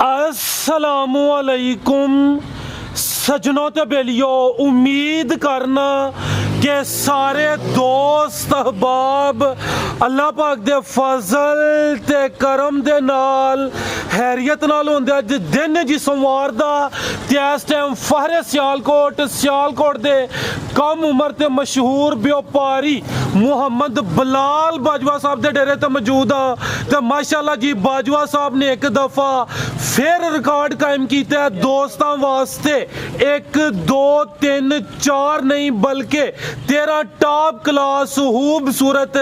अस्सलामुअलैकुम सजनों ते बेलियो, उम्मीद करना कि सारे दोस्त अहबाब अल्लाह पाक दे फजल ते करम दे नाल हैरियत नाल होंदे। अज दिन जी सोमवार दा ते इस टाइम फहरे सियालकोट दे कम उम्र ते मशहूर व्यापारी मुहम्मद बिलाल बाजवा साहब दे डेरे ते मौजूद हाँ। ते माशाअल्लाह जी बाजवा साहब ने एक दफ़ा फिर रिकॉर्ड कायम किया है दोस्तों वास्ते। 1 2 3 4 नहीं बल्कि 13 टॉप क्लास खूबसूरत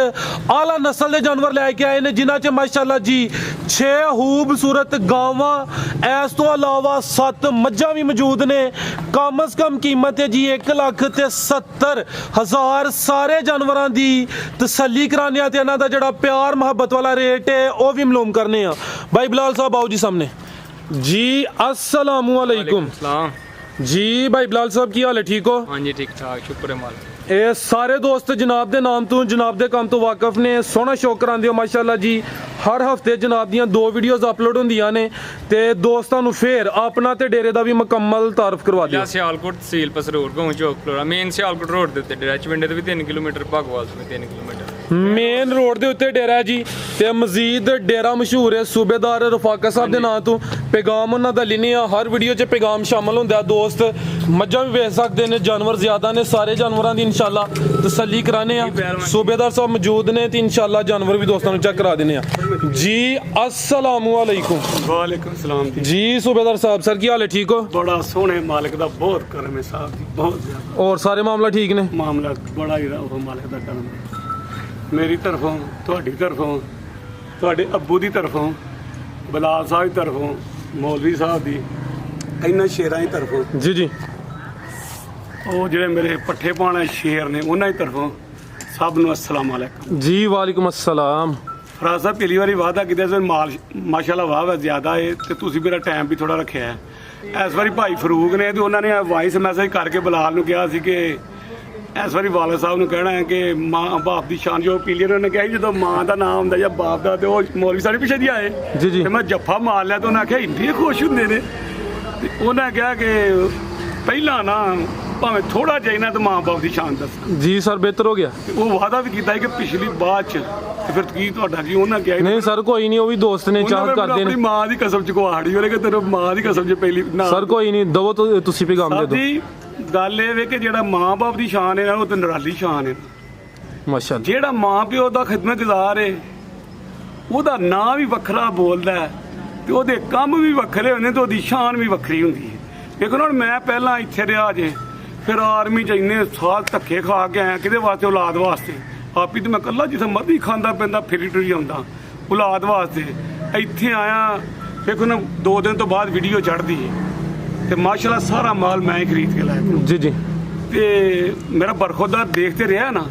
आला नस्ल के जानवर लैके आए ने, जिन्हां च माशाअल्लाह जी 6 खूबसूरत गावां, इस तो अलावा 7 मज्झां भी मौजूद ने। कम अज कम कीमत है जी 1,70,000। सारे जानवरों की तसल्ली कराने ते इन्हां दा जिहड़ा प्यार मुहब्बत वाला रेट है वह भी मालूम करने। भाई बिलाल साहब आओ जी सामने जी। अस्सलामुअलैकुम जी। भाई बिलाल साहब की हाल है, ठीक हो? हाँ जी ठीक ठाक, शुक्र है मालिक। ਇਹ ਸਾਰੇ ਦੋਸਤ ਜਨਾਬ ਦੇ ਨਾਮ ਤੋਂ ਜਨਾਬ ਦੇ ਕੰਮ ਤੋਂ ਵਾਕਿਫ ਨੇ, ਸੋਹਣਾ ਸ਼ੌਕ ਕਰਾਉਂਦੇ ਹੋ ਮਾਸ਼ਾਅੱਲਾ ਜੀ। ਹਰ ਹਫਤੇ ਜਨਾਬ ਦੀਆਂ 2 ਵੀਡੀਓਜ਼ ਅਪਲੋਡ ਹੁੰਦੀਆਂ ਨੇ ਤੇ ਦੋਸਤਾਂ ਨੂੰ ਫੇਰ ਆਪਣਾ ਤੇ ਡੇਰੇ ਦਾ ਵੀ ਮੁਕੰਮਲ ਤਾਰਫ ਕਰਵਾ ਦਿਓ। ਸਿਆਲਕੋਟ ਤਹਿਸੀਲ ਪਸਰੂਰ ਗਾਉਂ ਚੌਕ ਫਲੋਰਾ ਮੇਨ ਸਿਆਲਕੋਟ ਰੋਡ ਦੇ ਉੱਤੇ ਡੇਰਾ ਚਵਿੰਡੇ ਤੋਂ ਵੀ 3 ਕਿਲੋਮੀਟਰ, ਭਾਗਵਾਲ ਤੋਂ ਵੀ 3 ਕਿਲੋਮੀਟਰ ਮੇਨ ਰੋਡ ਦੇ ਉੱਤੇ ਡੇਰਾ ਜੀ। ਤੇ ਮਜ਼ੀਦ ਡੇਰਾ ਮਸ਼ਹੂਰ ਹੈ ਸੂਬੇਦਾਰ ਰਫਾਕਾ ਸਾਹਿਬ ਦੇ ਨਾਂ ਤੋਂ। ਪੈਗਾਮ ਉਹਨਾਂ ਦਾ ਲੈਨੇ ਆ, ਹਰ ਵੀਡੀਓ 'ਚ ਪੈਗਾਮ ਸ਼ਾਮਲ ਹੁੰਦਾ। ਦੋਸਤ ਮੱਝਾਂ ਵੀ ਵੇਚ ਸਕਦੇ ਨੇ, ਜਾਨਵਰ ਜ਼ਿਆਦਾ ਨੇ, ਸਾਰੇ ਜਾਨਵਰਾਂ ਦੀ ਇਨਸ਼ਾਅੱਲਾ ਤਸੱਲੀ ਕਰਾਣੇ ਆ। ਸੂਬੇਦਾਰ ਸਾਹਿਬ ਮੌਜੂਦ ਨੇ ਤੇ ਇਨਸ਼ਾਅੱਲਾ ਜਾਨਵਰ ਵੀ ਦੋਸਤਾਂ ਨੂੰ ਚੈੱਕ ਕਰਾ ਦੇਣੇ ਆ जी। अस्सलामुअलैकुम। वालेकुम सलाम जी। सूबेदार साहब सर की हाल है, ठीक हो? बड़ा सोहने मालिक दा बहुत करम है साहब जी, बहुत ज्यादा। और सारे मामला ठीक ने? मामला बड़ा ही रहा मालिक दा करम है। मेरी तरफों, तुहाडी तरफों, तुहाडे अब्बू दी तरफों, बिलाल साहब दी तरफों, मौलवी साहब दी, इन्हां शेरां दी तरफों जी जी। ਉਹ ਜਿਹੜੇ ਮੇਰੇ ਪੱਠੇ ਪਾਣੇ ਸ਼ੇਰ ਨੇ ਉਹਨਾਂ ਦੀ ਤਰਫੋਂ ਸਭ ਨੂੰ अस्सलाम वालेकुम जी। वालेकुम अस्सलाम। ਫਰਾਜ਼ ਸਾਹਿਬ ਪਹਿਲੀ ਵਾਰੀ ਵਾਅਦਾ ਕੀਤਾ ਸੀ ਮਾਲ ਮਾਸ਼ਾਅੱਲਾ ਵਾਹ ਜ਼ਿਆਦਾ ਹੈ ਤੇ ਤੁਸੀਂ ਮੇਰਾ ਟਾਈਮ ਵੀ ਥੋੜਾ ਰੱਖਿਆ ਹੈ। ਇਸ ਵਾਰੀ ਭਾਈ ਫਰੂਕ ਨੇ ਤੇ ਉਹਨਾਂ ਨੇ ਵਾਇਸ ਮੈਸੇਜ ਕਰਕੇ ਬਿਲਾਲ ਨੂੰ ਕਿਹਾ ਸੀ ਕਿ ਇਸ ਵਾਰੀ ਵਾਲਦ ਸਾਹਿਬ ਨੂੰ ਕਹਿਣਾ ਹੈ ਕਿ ਮਾਂ ਬਾਪ ਦੀ ਸ਼ਾਨ ਜੋ ਪੀਲੀਅਰ ਨੇ ਕਿਹਾ ਜਦੋਂ ਮਾਂ ਦਾ ਨਾਮ ਹੁੰਦਾ ਜਾਂ ਬਾਪ ਦਾ ਤੇ ਉਹ ਮੌਲਵੀ ਸਾਡੇ ਪਿੱਛੇ ਦੀ ਆਏ ਜੀ ਜੀ। ਤੇ ਮੈਂ ਜੱਫਾ ਮਾਰ ਲਿਆ ਤੇ ਉਹਨਾਂ ਆਖਿਆ ਇੰਨੇ ਖੁਸ਼ ਹੁੰਦੇ ਨੇ ਤੇ ਉਹਨਾਂ ਕਿਹਾ ਕਿ ਪਹਿਲਾਂ ਨਾ ਭਾਵੇਂ ਥੋੜਾ ਜਿਹਾ ਇਹਨਾਂ ਤੇ ਮਾਂ ਬਾਪ ਦੀ ਸ਼ਾਨ ਦੱਸ जी सर बेहतर हो गया। ਉਹ ਵਾਅਦਾ ਵੀ ਕੀਤਾ ਕਿ ਪਿਛਲੀ ਬਾਅਦ ਚ ਤੇ ਫਿਰ ਕੀ ਤੁਹਾਡਾ ਕੀ ਉਹਨਾਂ ਕਿਹਾ नहीं सर कोई नहीं, वो भी दोस्त ने चाहत करते ਆਪਣੀ ने। ਮਾਂ ਦੀ ਕਸਮ ਚ ਕੁਹਾੜੀ ਉਹਨੇ ਕਿ ਤੇਰੇ ਮਾਂ ਦੀ ਕਸਮ ਚ ਪਹਿਲੀ ਨਾ सर कोई नहीं, दवो तो तुसी पैगाम दे दो ਸਾਡੀ ਗੱਲ ਇਹ ਵੇ ਕਿ ਜਿਹੜਾ ਮਾਂ ਬਾਪ ਦੀ ਸ਼ਾਨ ਹੈ ਨਾ ਉਹ ਤੇ ਨਿਰਾਲੀ ਸ਼ਾਨ ਹੈ। माशाअल्लाह। ਜਿਹੜਾ ਮਾਂ ਪਿਓ ਦਾ ਖਿਦਮਤਗੁਜ਼ਾਰ ਹੈ ਉਹਦਾ ਨਾਂ ਵੀ ਵੱਖਰਾ ਬੋਲਦਾ ਹੈ ਤੇ ਉਹਦੇ ਕੰਮ ਵੀ ਵੱਖਰੇ ਹੁੰਦੇ ਤੇ ਉਹਦੀ ਸ਼ਾਨ ਵੀ ਵੱਖਰੀ ਹੁੰਦੀ ਹੈ। ਲੇਕਿਨ ਹੁਣ ਮੈਂ ਪਹਿਲਾਂ ਇੱਥੇ ਰਿਹਾ ਜੇ, ਫਿਰ ਆਰਮੀ 'ਚ ਇੰਨੇ ਸਾਲ ਧੱਕੇ ਖਾ ਕੇ ਆਇਆ ਕਿਹਦੇ ਵਾਸਤੇ? ਔਲਾਦ ਵਾਸਤੇ। ਆਪੀ ਤੇ ਮੈਂ ਇਕੱਲਾ ਜਿੱਥੇ ਮਰਜ਼ੀ ਖਾਂਦਾ ਪੈਂਦਾ ਫਿਰੀ ਟੁਰੀ ਆਉਂਦਾ ਔਲਾਦ ਵਾਸਤੇ। ਇੱਥੇ ਆਇਆ ਦੇਖੋ ਨਾ 2 ਦਿਨ ਤੋਂ ਬਾਅਦ ਵੀਡੀਓ ਚੜ੍ਹਦੀ ਹੈ ਤੇ ਮਾਸ਼ਾਅੱਲਾ ਸਾਰਾ ਮਾਲ ਮੈਂ ਹੀ ਖਰੀਦ ਕੇ ਲਾਇਆ जी जी। ਤੇ ਮੇਰਾ ਬਰਖੁਰਦਾਰ ਦੇਖਦੇ ਰਿਹਾ ਨਾ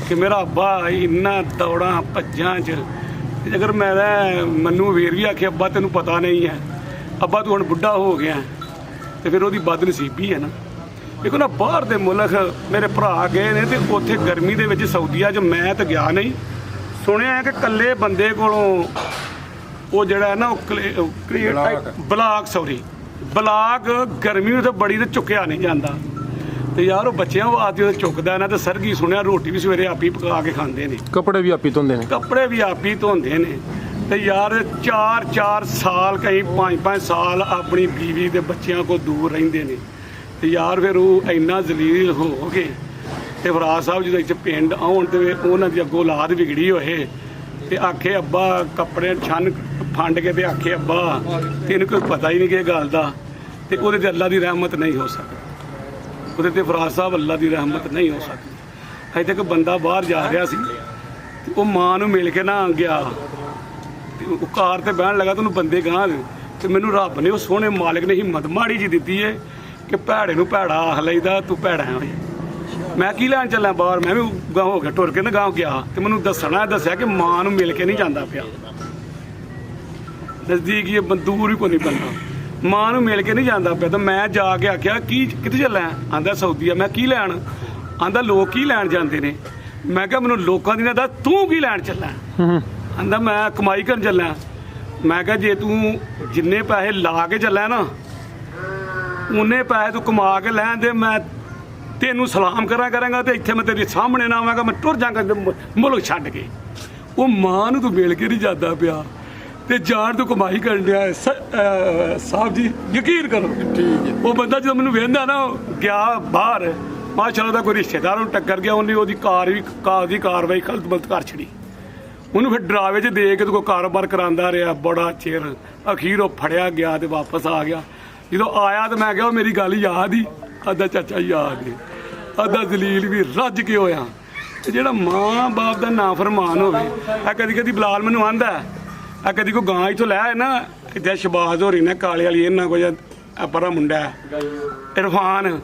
ਕਿ ਮੇਰਾ ਅੱਬਾ ਇੰਨਾ ਦੌੜਾਂ ਭੱਜਾਂ 'ਚ। ਅਗਰ ਮੈਨੂੰ ਵੀਰ ਵੀ ਆਖੇ ਅੱਬਾ ਤੈਨੂੰ ਪਤਾ ਨਹੀਂ ਹੈ, ਅੱਬਾ ਤੂੰ ਹੁਣ ਬੁੱਢਾ ਹੋ ਗਿਆ ਤੇ ਫਿਰ ਉਹਦੀ ਬਦਨਸੀਬੀ ਹੈ ਨਾ। ਦੇਖੋ ਨਾ ਬਾਹਰ ਦੇ ਮੁਲਕ ਮੇਰੇ ਭਰਾ ਗਏ ਨੇ ਤੇ ਉੱਥੇ ਗਰਮੀ ਦੇ ਵਿੱਚ ਸਾਊਦੀਆ 'ਚ ਮੈਂ ਤਾਂ ਗਿਆ ਨਹੀਂ, ਸੁਣਿਆ ਹੈ ਕਿ ਇਕੱਲੇ ਬੰਦੇ ਕੋਲੋਂ ਉਹ ਜਿਹੜਾ ਹੈ ਨਾ ਬਲਾਕ ਗਰਮੀ ਉੱਥੇ ਬੜੀ ਤੇ ਚੁੱਕਿਆ ਨਹੀਂ ਜਾਂਦਾ ਤੇ ਯਾਰ ਉਹ ਬੱਚਿਆਂ ਵਾਸਤੇ ਉਹ ਚੁੱਕਦਾ ਨਾ ਤੇ ਸਰਗੀ ਸੁਣਿਆ ਰੋਟੀ ਵੀ ਸਵੇਰੇ ਆਪੀ ਪਕਾ ਕੇ ਖਾਂਦੇ ਨੇ, कपड़े भी आप ही धोंदे ने? ਕੱਪੜੇ ਵੀ ਆਪੀ ਧੋਂਦੇ ਨੇ ਤੇ ਯਾਰ 4 ਸਾਲ ਕਈ 5 ਸਾਲ ਆਪਣੀ ਬੀਵੀ ਦੇ ਬੱਚਿਆਂ ਕੋਲ ਦੂਰ ਰਹਿੰਦੇ ਨੇ ਤੇ ਯਾਰ ਫਿਰ ਉਹ ਇੰਨਾ ਜ਼ਲੀਲ ਹੋ ਗਏ ਤੇ ਫਰਾਜ਼ ਸਾਹਿਬ ਜਦੋਂ ਇੱਥੇ ਪਿੰਡ ਆਉਣ ਤੇ ਉਹਨਾਂ ਦੀ ਅੱਗੋਂ ਔਲਾਦ ਵਿਗੜੀ ਹੋਏ ਤੇ ਆਖੇ ਅੱਬਾ ਕੱਪੜੇ ਛੰਨ ਫੰਡ ਕੇ ਤੇ ਆਖੇ ਅੱਬਾ ਤੈਨੂੰ ਕੋਈ ਪਤਾ ਹੀ ਨਹੀਂ ਕਿ ਗੱਲ ਦਾ ਤੇ ਉਹਦੇ ਤੇ ਅੱਲਾ ਦੀ ਰਹਿਮਤ ਨਹੀਂ ਹੋ ਸਕਦੀ, ਉਹਦੇ ਤੇ ਫਰਾਜ਼ ਸਾਹਿਬ ਅੱਲਾ ਦੀ ਰਹਿਮਤ ਨਹੀਂ ਹੋ ਸਕਦੀ। ਅਜੇ ਤੱਕ ਬੰਦਾ ਬਾਹਰ ਜਾ ਰਿਹਾ ਸੀ ਤੇ ਉਹ ਮਾਂ ਨੂੰ ਮਿਲ ਕੇ ਨਾ ਗਿਆ ਤੇ ਉਹ ਕਾਰ ਤੇ ਬਹਿਣ ਲੱਗਾ ਤੇ ਉਹਨੂੰ ਬੰਦੇ ਗਾਂ ਤੇ ਮੈਨੂੰ ਰੱਬ ਨੇ ਉਹ ਸੋਹਣੇ ਮਾਲਕ ਨੇ ਹਿੰਮਤ ਮਾੜੀ ਜੀ ਦਿੱਤੀ ਹੈ ਕਿ ਭੈੜੇ ਨੂੰ ਭੈੜਾ ਆਖ ਲਈਦਾ, ਤੂੰ ਭੈੜਾ ਹੋਈ। ਮੈਂ ਕੀ ਲੈਣ ਚੱਲਿਆ ਬਾਹਰ, ਮੈਂ ਵੀ ਗਾਂ ਹੋ ਗਿਆ ਟੁਰ ਕੇ ਨਾ ਗਾਂ ਗਿਆ ਤੇ ਮੈਨੂੰ ਦੱਸਿਆ ਕਿ ਮਾਂ ਨੂੰ ਮਿਲ ਕੇ ਨਹੀਂ ਜਾਂਦਾ ਪਿਆ, ਨਜ਼ਦੀਕ ਇਹ ਦੂਰ ਹੀ ਕੋਈ ਨਹੀਂ ਬੰਦਾ, ਮਾਂ ਨੂੰ ਮਿਲ ਕੇ ਨਹੀਂ ਜਾਂਦਾ ਪਿਆ। ਤਾਂ ਮੈਂ ਜਾ ਕੇ ਆਖਿਆ ਕਿੱਥੇ ਚੱਲਿਆ? ਆਂਦਾ ਸਾਊਦੀਆ। ਮੈਂ ਕੀ ਲੈਣ? ਆਂਦਾ ਲੋਕ ਕੀ ਲੈਣ ਜਾਂਦੇ ਨੇ? ਮੈਂ ਕਿਹਾ ਮੈਨੂੰ ਲੋਕਾਂ ਦੀ ਨਾ ਦੱਸ, ਤੂੰ ਕੀ ਲੈਣ ਚੱਲਿਆ? ਆਂਦਾ ਮੈਂ ਕਮਾਈ ਕਰਨ ਚੱਲਿਆ। ਮੈਂ ਕਿਹਾ ਜੇ ਤੂੰ ਜਿੰਨੇ ਪੈਸੇ ਲਾ ਕੇ ਚੱਲਿਆ ਨਾ ਉਹਨੇ ਪੈਸੇ ਤੂੰ ਕਮਾ ਕੇ ਲੈਣ ਦੇ, ਮੈਂ ਤੈਨੂੰ ਸਲਾਮ ਕਰਾਂਗਾ ਤੇ ਇੱਥੇ ਮੈਂ ਤੇਰੇ ਸਾਹਮਣੇ ਨਾ ਆਵਾਂਗਾ, ਮੈਂ ਟੁਰ ਜਾਵਾਂਗਾ ਮੁਲਕ ਛੱਡ ਕੇ। ਉਹ ਮਾਂ ਨੂੰ ਤੂੰ ਮਿਲ ਕੇ ਨਹੀਂ ਜਾਂਦਾ ਪਿਆ ਤੇ ਜਾਣ ਤੋਂ ਕਮਾਈ ਕਰਨ ਡਿਆ ਹੈ। ਸਾਹਿਬ ਜੀ ਯਕੀਨ ਕਰੋ, ਠੀਕ ਹੈ। ਉਹ ਬੰਦਾ ਜਦੋਂ ਮੈਨੂੰ ਵੇਖਦਾ ਨਾ ਗਿਆ ਬਾਹਰ, ਮਾਸ਼ਾਅੱਲਾ ਦਾ ਕੋਈ ਰਿਸ਼ਤੇਦਾਰ ਨੂੰ ਟੱਕਰ ਗਿਆ, ਉਹਨੇ ਉਹਦੀ ਕਾਰ ਦੀ ਕਾਰਵਾਈ ਗਲਤ ਕਰ ਛੜੀ। ਉਹਨੂੰ ਫਿਰ ਡਰਾਵੇ 'ਚ ਦੇ ਕੇ ਕੋਈ ਕਾਰੋਬਾਰ ਕਰਾਉਂਦਾ ਰਿਹਾ ਬੜਾ ਚਿਰ, ਅਖੀਰ ਉਹ ਫੜਿਆ ਗਿਆ ਤੇ ਵਾਪਸ ਆ ਗਿਆ। ਜਦੋਂ ਆਇਆ ਤੇ ਮੈਂ ਕਿਹਾ ਉਹ ਮੇਰੀ ਗੱਲ ਯਾਦ ਹੀ, ਅੱਧਾ ਚਾਚਾ ਯਾਦ ਹੈ, ਅੱਧਾ ਦਲੀਲ ਵੀ ਰੱਜ ਕੇ ਹੋਇਆ। ਤੇ ਜਿਹੜਾ ਮਾਂ ਬਾਪ ਦਾ ਨਾਫਰਮਾਨ ਹੋਵੇ, ਆ ਕਦੀ ਬਲਾਲ ਮੈਨੂੰ ਆਂਦਾ ਆ ਕਦੀ ਕੋਈ ਗਾਂ ਇੱਥੋਂ ਲੈ ਆਏ ਨਾ, ਇੱਥੇ ਸ਼ਬਾਜ਼ ਹੋ ਰਹੀ ਨਾ ਕਾਲੇ ਵਾਲੀ, ਇਹਨਾਂ ਕੋਈ ਪਰਾ ਮੁੰਡਾ ਇਰਫਾਨ,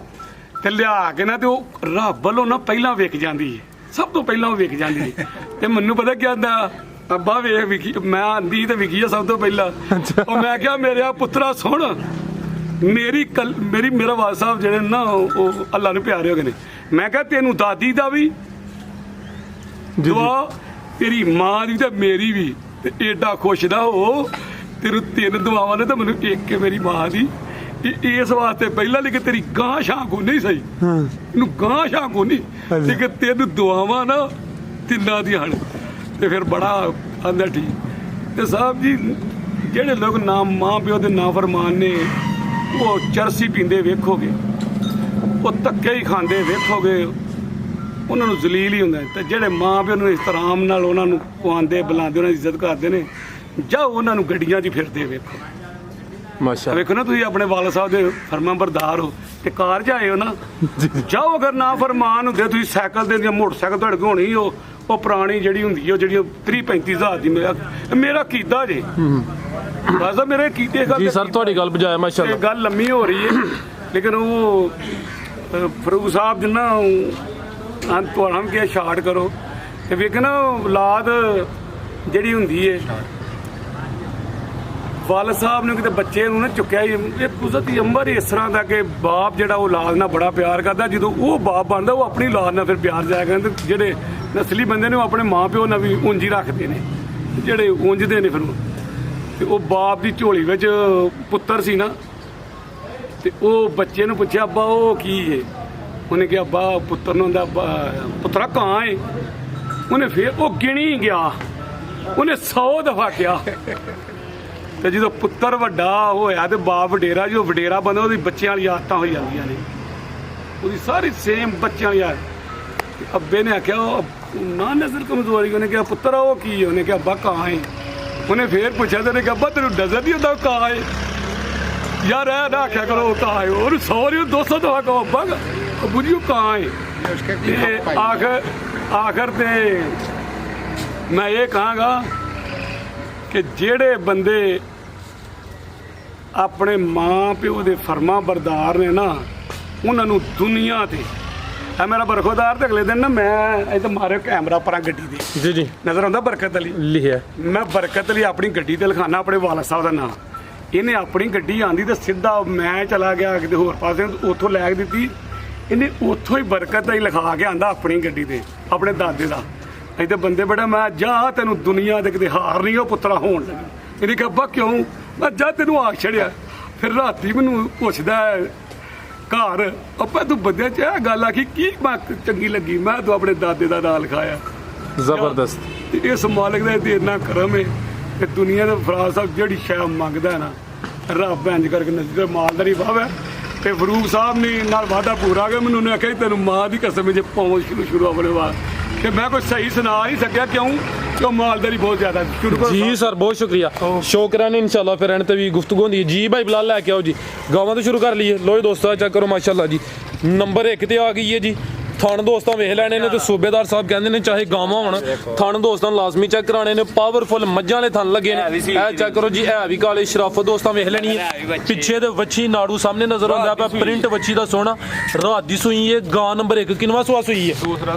ਤੇ ਲਿਆ ਕੇ ਨਾ ਤੇ ਉਹ ਰੱਬ ਵੱਲੋਂ ਨਾ ਪਹਿਲਾਂ ਵਿਕ ਜਾਂਦੀ ਹੈ, ਸਭ ਤੋਂ ਪਹਿਲਾਂ ਉਹ ਵਿਕ ਜਾਂਦੀ ਹੈ। ਤੇ ਮੈਨੂੰ ਪਤਾ ਕੀ ਆਂਦਾ, ਅੱਬਾ ਵੇਖ ਵਿਕੀ, ਮੈਂ ਆਂਦੀ ਤੇ ਵਿਕੀ ਆ ਸਭ ਤੋਂ ਪਹਿਲਾਂ। ਉਹ ਮੈਂ ਕਿਹਾ ਮੇਰਾ ਪੁੱਤਰਾ ਸੁਣ, ਮੇਰਾ ਵਾਲ ਸਾਹਿਬ ਜਿਹੜੇ ਨਾ ਉਹ ਅੱਲਾ ਨੂੰ ਪਿਆਰੇ ਹੋ ਗਏ ਨੇ। ਮੈਂ ਕਿਹਾ ਤੈਨੂੰ ਦਾਦੀ ਦਾ ਵੀ ਦੁਆ, ਤੇਰੀ ਮਾਂ ਦੀ ਤੇ ਮੇਰੀ ਵੀ, ਤੇ ਏਡਾ ਖੁਸ਼ ਨਾ ਹੋ, ਤੈਨੂੰ 3 ਦੁਆਵਾਂ ਨੇ ਤਾਂ ਮੈਨੂੰ ਇੱਕ ਮੇਰੀ ਮਾਂ ਦੀ, ਇਸ ਵਾਸਤੇ ਪਹਿਲਾਂ ਲਈ ਕਿ ਤੇਰੀ ਗਾਂ ਸ਼ਾਂ ਕੋ ਨਹੀਂ ਸਹੀ, ਇਹਨੂੰ ਗਾਂ ਸ਼ਾਂ ਕੋ ਨਹੀਂ, ਤੇ ਕਿ 3 ਦੁਆਵਾਂ ਨਾ 3 ਦੀਆਂ ਹਨ। ਤੇ ਫਿਰ ਬੜਾ ਆਂਦਾ ਠੀਕ। ਤੇ ਸਾਹਿਬ ਜੀ ਜਿਹੜੇ ਲੋਕ ਨਾ ਮਾਂ ਪਿਓ ਦੇ ਨਾਫਰਮਾਨ ਨੇ, ਉਹ ਚਰਸੀ ਪੀਂਦੇ ਵੇਖੋਗੇ, ਉਹ ਧੱਕੇ ਹੀ ਖਾਂਦੇ ਵੇਖੋਗੇ, ਉਹਨਾਂ ਨੂੰ ਜ਼ਲੀਲ ਹੀ ਹੁੰਦਾ। ਤੇ ਜਿਹੜੇ ਮਾਂ ਪਿਓ ਨੂੰ ਇhtਰਾਮ ਨਾਲ ਉਹਨਾਂ ਨੂੰ ਖਵਾਉਂਦੇ ਬੁਲਾਉਂਦੇ, ਉਹਨਾਂ ਦੀ ਇੱਜ਼ਤ ਕਰਦੇ ਨੇ, ਜਾਓ ਉਹਨਾਂ ਨੂੰ ਗੱਡੀਆਂ 'ਚ ਫਿਰਦੇ ਵੇਖੋ। ਮਾਸ਼ਾਅੱਲਾ ਵੇਖੋ ਨਾ ਤੁਸੀਂ ਆਪਣੇ ਵਾਲਦ ਸਾਹਿਬ ਦੇ ਫਰਮਾਬਰਦਾਰ ਹੋ ਤੇ ਕਾਰ 'ਚ ਆਏ ਹੋ ਨਾ, ਜਾਓ। ਅਗਰ ਨਾ ਫਰਮਾਨ ਹੁੰਦੇ ਤੁਸੀਂ ਸਾਈਕਲ ਦੇ ਜਾਂ ਮੋਟਰਸਾਈਕਲ ਤੁਹਾਡੇ ਕੋਲ ਹੋਣੀ, ਉਹ ਪੁਰਾਣੀ ਜਿਹੜੀ ਹੁੰਦੀ, ਉਹ ਜਿਹੜੀ 30-35 ਹਜ਼ਾਰ ਦੀ ਮੇਰਾ ਕੀਤਾ ਜੇ ਬਸ ਮੇਰੇ ਕੀਤੇ ਗੱਲ ਜੀ। ਸਰ ਤੁਹਾਡੀ ਗੱਲ ਬਜਾਇਆ ਮਾਸ਼ਾਅੱਲਾ, ਗੱਲ ਲੰਮੀ ਹੋ ਰਹੀ ਹੈ, ਲੇਕਿਨ ਉਹ ਫਰੂਕ ਸਾਹਿਬ ਜਿੰਨਾ ਤੁਹਾਨੂੰ ਕਿਹਾ ਸ਼ਾਰਟ ਕਰੋ ਤੇ ਵੇਖ ਨਾ ਔਲਾਦ ਜਿਹੜੀ ਹੁੰਦੀ ਹੈ, ਵਾਲਦ ਸਾਹਿਬ ਨੇ ਕਿਤੇ ਬੱਚੇ ਨੂੰ ਨਾ ਚੁੱਕਿਆ ਹੀ, ਇਹ ਕੁਦਰਤੀ ਅੰਬਰ ਇਸ ਤਰ੍ਹਾਂ ਦਾ ਕਿ ਬਾਪ ਜਿਹੜਾ ਔਲਾਦ ਨਾਲ ਬੜਾ ਪਿਆਰ ਕਰਦਾ, ਜਦੋਂ ਉਹ ਬਾਪ ਬਣਦਾ ਉਹ ਆਪਣੀ ਔਲਾਦ ਨਾਲ ਫਿਰ ਪਿਆਰ ਜਾਇਆ ਕਰਦੇ। ਜਿਹੜੇ ਨਸਲੀ ਬੰਦੇ ਨੇ ਉਹ ਆਪਣੇ ਮਾਂ ਪਿਓ ਨਾਲ ਵੀ ਉਂਝ ਹੀ ਰੱਖਦੇ ਨੇ, ਜਿਹੜੇ ਉਂਝਦੇ ਨੇ ਫਿਰ। ਤੇ ਉਹ ਬਾਪ ਦੀ ਝੋਲੀ ਵਿੱਚ ਪੁੱਤਰ ਸੀ ਨਾ, ਤੇ ਉਹ ਬੱਚੇ ਨੂੰ ਪੁੱਛਿਆ ਅੱਬਾ ਉਹ ਕੀ ਹੈ? ਉਹਨੇ ਕਿਹਾ ਅੱਬਾ ਪੁੱਤਰ ਨੂੰ ਹੁੰਦਾ, ਪੁੱਤਰਾ ਕਾਂ ਹੈ? ਉਹਨੇ ਫਿਰ ਉਹ ਗਿਣੀ ਗਿਆ, ਉਹਨੇ 100 ਦਫਾ ਕਿਹਾ। ਤੇ ਜਦੋਂ ਪੁੱਤਰ ਵੱਡਾ ਹੋਇਆ ਤੇ ਬਾਪ ਵਡੇਰਾ, ਜੋ ਵਡੇਰਾ ਬੰਦਾ ਉਹਦੀ ਬੱਚਿਆਂ ਵਾਲੀ ਆਦਤਾਂ ਹੋ ਜਾਂਦੀਆਂ ਨੇ, ਉਹਦੀ ਸਾਰੀ ਸੇਮ ਬੱਚਿਆਂ ਵਾਲੀ ਆਦਤ। ਅੱਬੇ ਨੇ ਆਖਿਆ ਉਹ ਨਾ ਨਜ਼ਰ ਕਮਜ਼ੋਰੀ, ਉਹਨੇ ਕਿਹਾ ਪੁੱਤਰ ਉਹ ਕੀ ਹੈ? ਉਹਨੇ ਕਿਹਾ ਅੱਬਾ ਕਾਂ ਹੈ। ਉਹਨੇ ਫੇਰ ਪੁੱਛਿਆ ਤੇ ਉਹਨੇ ਕਿਹਾ ਅੱਬਾ ਤੈਨੂੰ ਨਜ਼ਰ ਨਹੀਂ ਹੁੰਦਾ ਕਾਂ ਹੈ? ਯਾਰ ਇਹ ਨਾ ਆਖਿਆ ਕਰੋ ਕਾਂ ਹੈ, ਉਹਨੂੰ 100 ਨਹੀਂ 200 ਦਫਾ ਕਹੋ ਅੱਬਾ ਅੱਬੂ ਜੀ ਉਹ ਕਾਂ ਹੈ। ਤੇ ਆਖਰ ਤੇ ਮੈਂ ਇਹ ਕਹਾਂਗਾ ਕਿ ਜਿਹੜੇ ਬੰਦੇ ਆਪਣੇ ਮਾਂ ਪਿਓ ਦੇ ਫਰਮਾ ਬਰਦਾਰ ਨੇ ਨਾ, ਉਹਨਾਂ ਨੂੰ ਦੁਨੀਆ ਤੇ ਆ ਮੇਰਾ ਬਰਖੋਦਾਰ ਤੇ ਅਗਲੇ ਦਿਨ ਨਾ ਮੈਂ ਇੱਥੇ ਮਾਰਿਓ ਕੈਮਰਾ ਪਰਾਂ ਗੱਡੀ ਦੇ ਜੀ ਨਜ਼ਰ ਆਉਂਦਾ ਬਰਕਤ ਅਲੀ ਲਿਖਿਆ, ਮੈਂ ਬਰਕਤ ਅਲੀ ਆਪਣੀ ਗੱਡੀ ਤੇ ਲਿਖਾਣਾ ਆਪਣੇ ਵਾਲਦ ਸਾਹਿਬ ਦਾ ਨਾਮ। ਇਹਨੇ ਆਪਣੀ ਗੱਡੀ ਆਂਦੀ ਤੇ ਸਿੱਧਾ ਮੈਂ ਚਲਾ ਗਿਆ ਕਿਤੇ ਹੋਰ ਪਾਸੇ, ਉੱਥੋਂ ਲੈ ਕੇ ਦਿੱਤੀ, ਇਹਨੇ ਉੱਥੋਂ ਹੀ ਬਰਕਤ ਅਲੀ ਲਿਖਾ ਕੇ ਆਂਦਾ ਆਪਣੀ ਗੱਡੀ ਤੇ ਆਪਣੇ ਦਾਦੇ ਦਾ। ਇੱਥੇ ਬੰਦੇ ਬੜਾ, ਮੈਂ ਜਾ ਤੈਨੂੰ ਦੁਨੀਆ ਦੇ ਕਿਤੇ ਹਾਰ ਨਹੀਂ ਉਹ ਪੁੱਤਰਾ ਹੋਣ ਲੱਗੀ। ਇਹਨੇ ਕਿਹਾ ਅੱਬਾ ਕਿਉਂ? ਮੈਂ ਜਾ ਤੈਨੂੰ ਆਖ ਛੜਿਆ। ਫਿਰ ਰਾਤੀ ਮੈਨੂੰ ਪੁੱਛਦਾ ਘਰ, ਅੱਬਾ ਤੂੰ ਬੰਦਿਆਂ 'ਚ ਇਹ ਗੱਲ ਆਖੀ ਕੀ ਚੰਗੀ ਲੱਗੀ? ਮੈਂ ਤੂੰ ਆਪਣੇ ਦਾਦੇ ਦਾ ਨਾਂ ਲਿਖਾਇਆ। ਜ਼ਬਰਦਸਤ। ਇਸ ਮਾਲਕ ਦਾ ਤੇ ਇੰਨਾ ਕਰਮ ਹੈ ਕਿ ਦੁਨੀਆ ਦੇ ਫਰਾਜ਼ ਸਾਹਿਬ ਜਿਹੜੀ ਸ਼ੈ ਮੰਗਦਾ ਨਾ, ਰੱਬ ਇੰਝ ਕਰਕੇ ਨਜ਼ਰ ਮਾਲਦਾਰੀ ਵਾਹਵੇ। ਤੇ ਫਰੂਕ ਸਾਹਿਬ ਨੇ ਨਾਲ ਵਾਅਦਾ ਪੂਰਾ ਗਿਆ, ਮੈਨੂੰ ਉਹਨੇ ਆਖਿਆ ਤੈਨੂੰ ਮਾਂ ਦੀ ਕਸਮ ਜੇ ਪਾਉਂ ਸ਼ੁਰੂ ਆਪਣੇ ਬਾਅਦ, ਕਿ ਮੈਂ ਕੋਈ ਸਹੀ ਸੁਣਾ ਨਹੀਂ ਸਕਿਆ ਕਿਉਂ ਮਾਲਦਾਰੀ ਬਹੁਤ ਜ਼ਿਆਦਾ ਸ਼ੁਰੂ ਕਰੋ। ਜੀ ਸਰ ਬਹੁਤ ਸ਼ੁਕਰੀਆ, ਸ਼ੁਕਰਾਨੇ ਇਨਸ਼ਾਅੱਲਾ। ਫਿਰ ਐਂਡ ਤੇ ਵੀ ਗੁਫ਼ਤਗੂ ਹੁੰਦੀ ਹੈ ਜੀ। ਭਾਈ ਬਲਾਲ ਲੈ ਕੇ ਆਓ ਜੀ, ਗਾਵਾਂ ਤੋਂ ਸ਼ੁਰੂ ਕਰ ਲਈਏ। ਲੋ ਦੋਸਤੋ ਚੈੱਕ ਕਰੋ ਮਾਸ਼ਾਅੱਲਾ ਜੀ, ਨੰਬਰ 1 ਤੇ ਆ ਗਈ ਹੈ ਜੀ। ਥਣ ਦੋਸਤਾਂ ਵੇਖ ਲੈਣੇ ਨੇ ਤੇ ਸੂਬੇਦਾਰ ਸਾਹਿਬ ਕਹਿੰਦੇ ਨੇ ਚਾਹੇ ਗਾਵਾਂ ਹੋਣ, ਥਣ ਦੋਸਤਾਂ ਨੂੰ ਲਾਜ਼ਮੀ ਚੈੱਕ ਕਰਾਣੇ ਨੇ। ਪਾਵਰਫੁਲ ਮੱਝਾਂ ਵਾਲੇ ਥਣ ਲੱਗੇ ਨੇ, ਇਹ ਚੈੱਕ ਕਰੋ ਜੀ। ਇਹ ਵੀ ਕਾਲੇ ਸ਼ਰਾਫਤ ਦੋਸਤਾਂ ਵੇਖ ਲੈਣੀ ਹੈ। ਪਿੱਛੇ ਦੇ ਵੱਛੀ ਨਾੜੂ ਸਾਹਮਣੇ ਨਜ਼ਰ ਆਉਂਦਾ ਪਿਆ, ਪ੍ਰਿੰਟ ਵੱਛੀ ਦਾ ਸੋਹਣਾ, ਰਾਤ ਦੀ ਸੂਈ ਹੈ। ਗਾਂ ਨੰਬਰ 1 ਕਿੰਨਵਾਂ ਸੂਆ ਸੂਈ ਹੈ?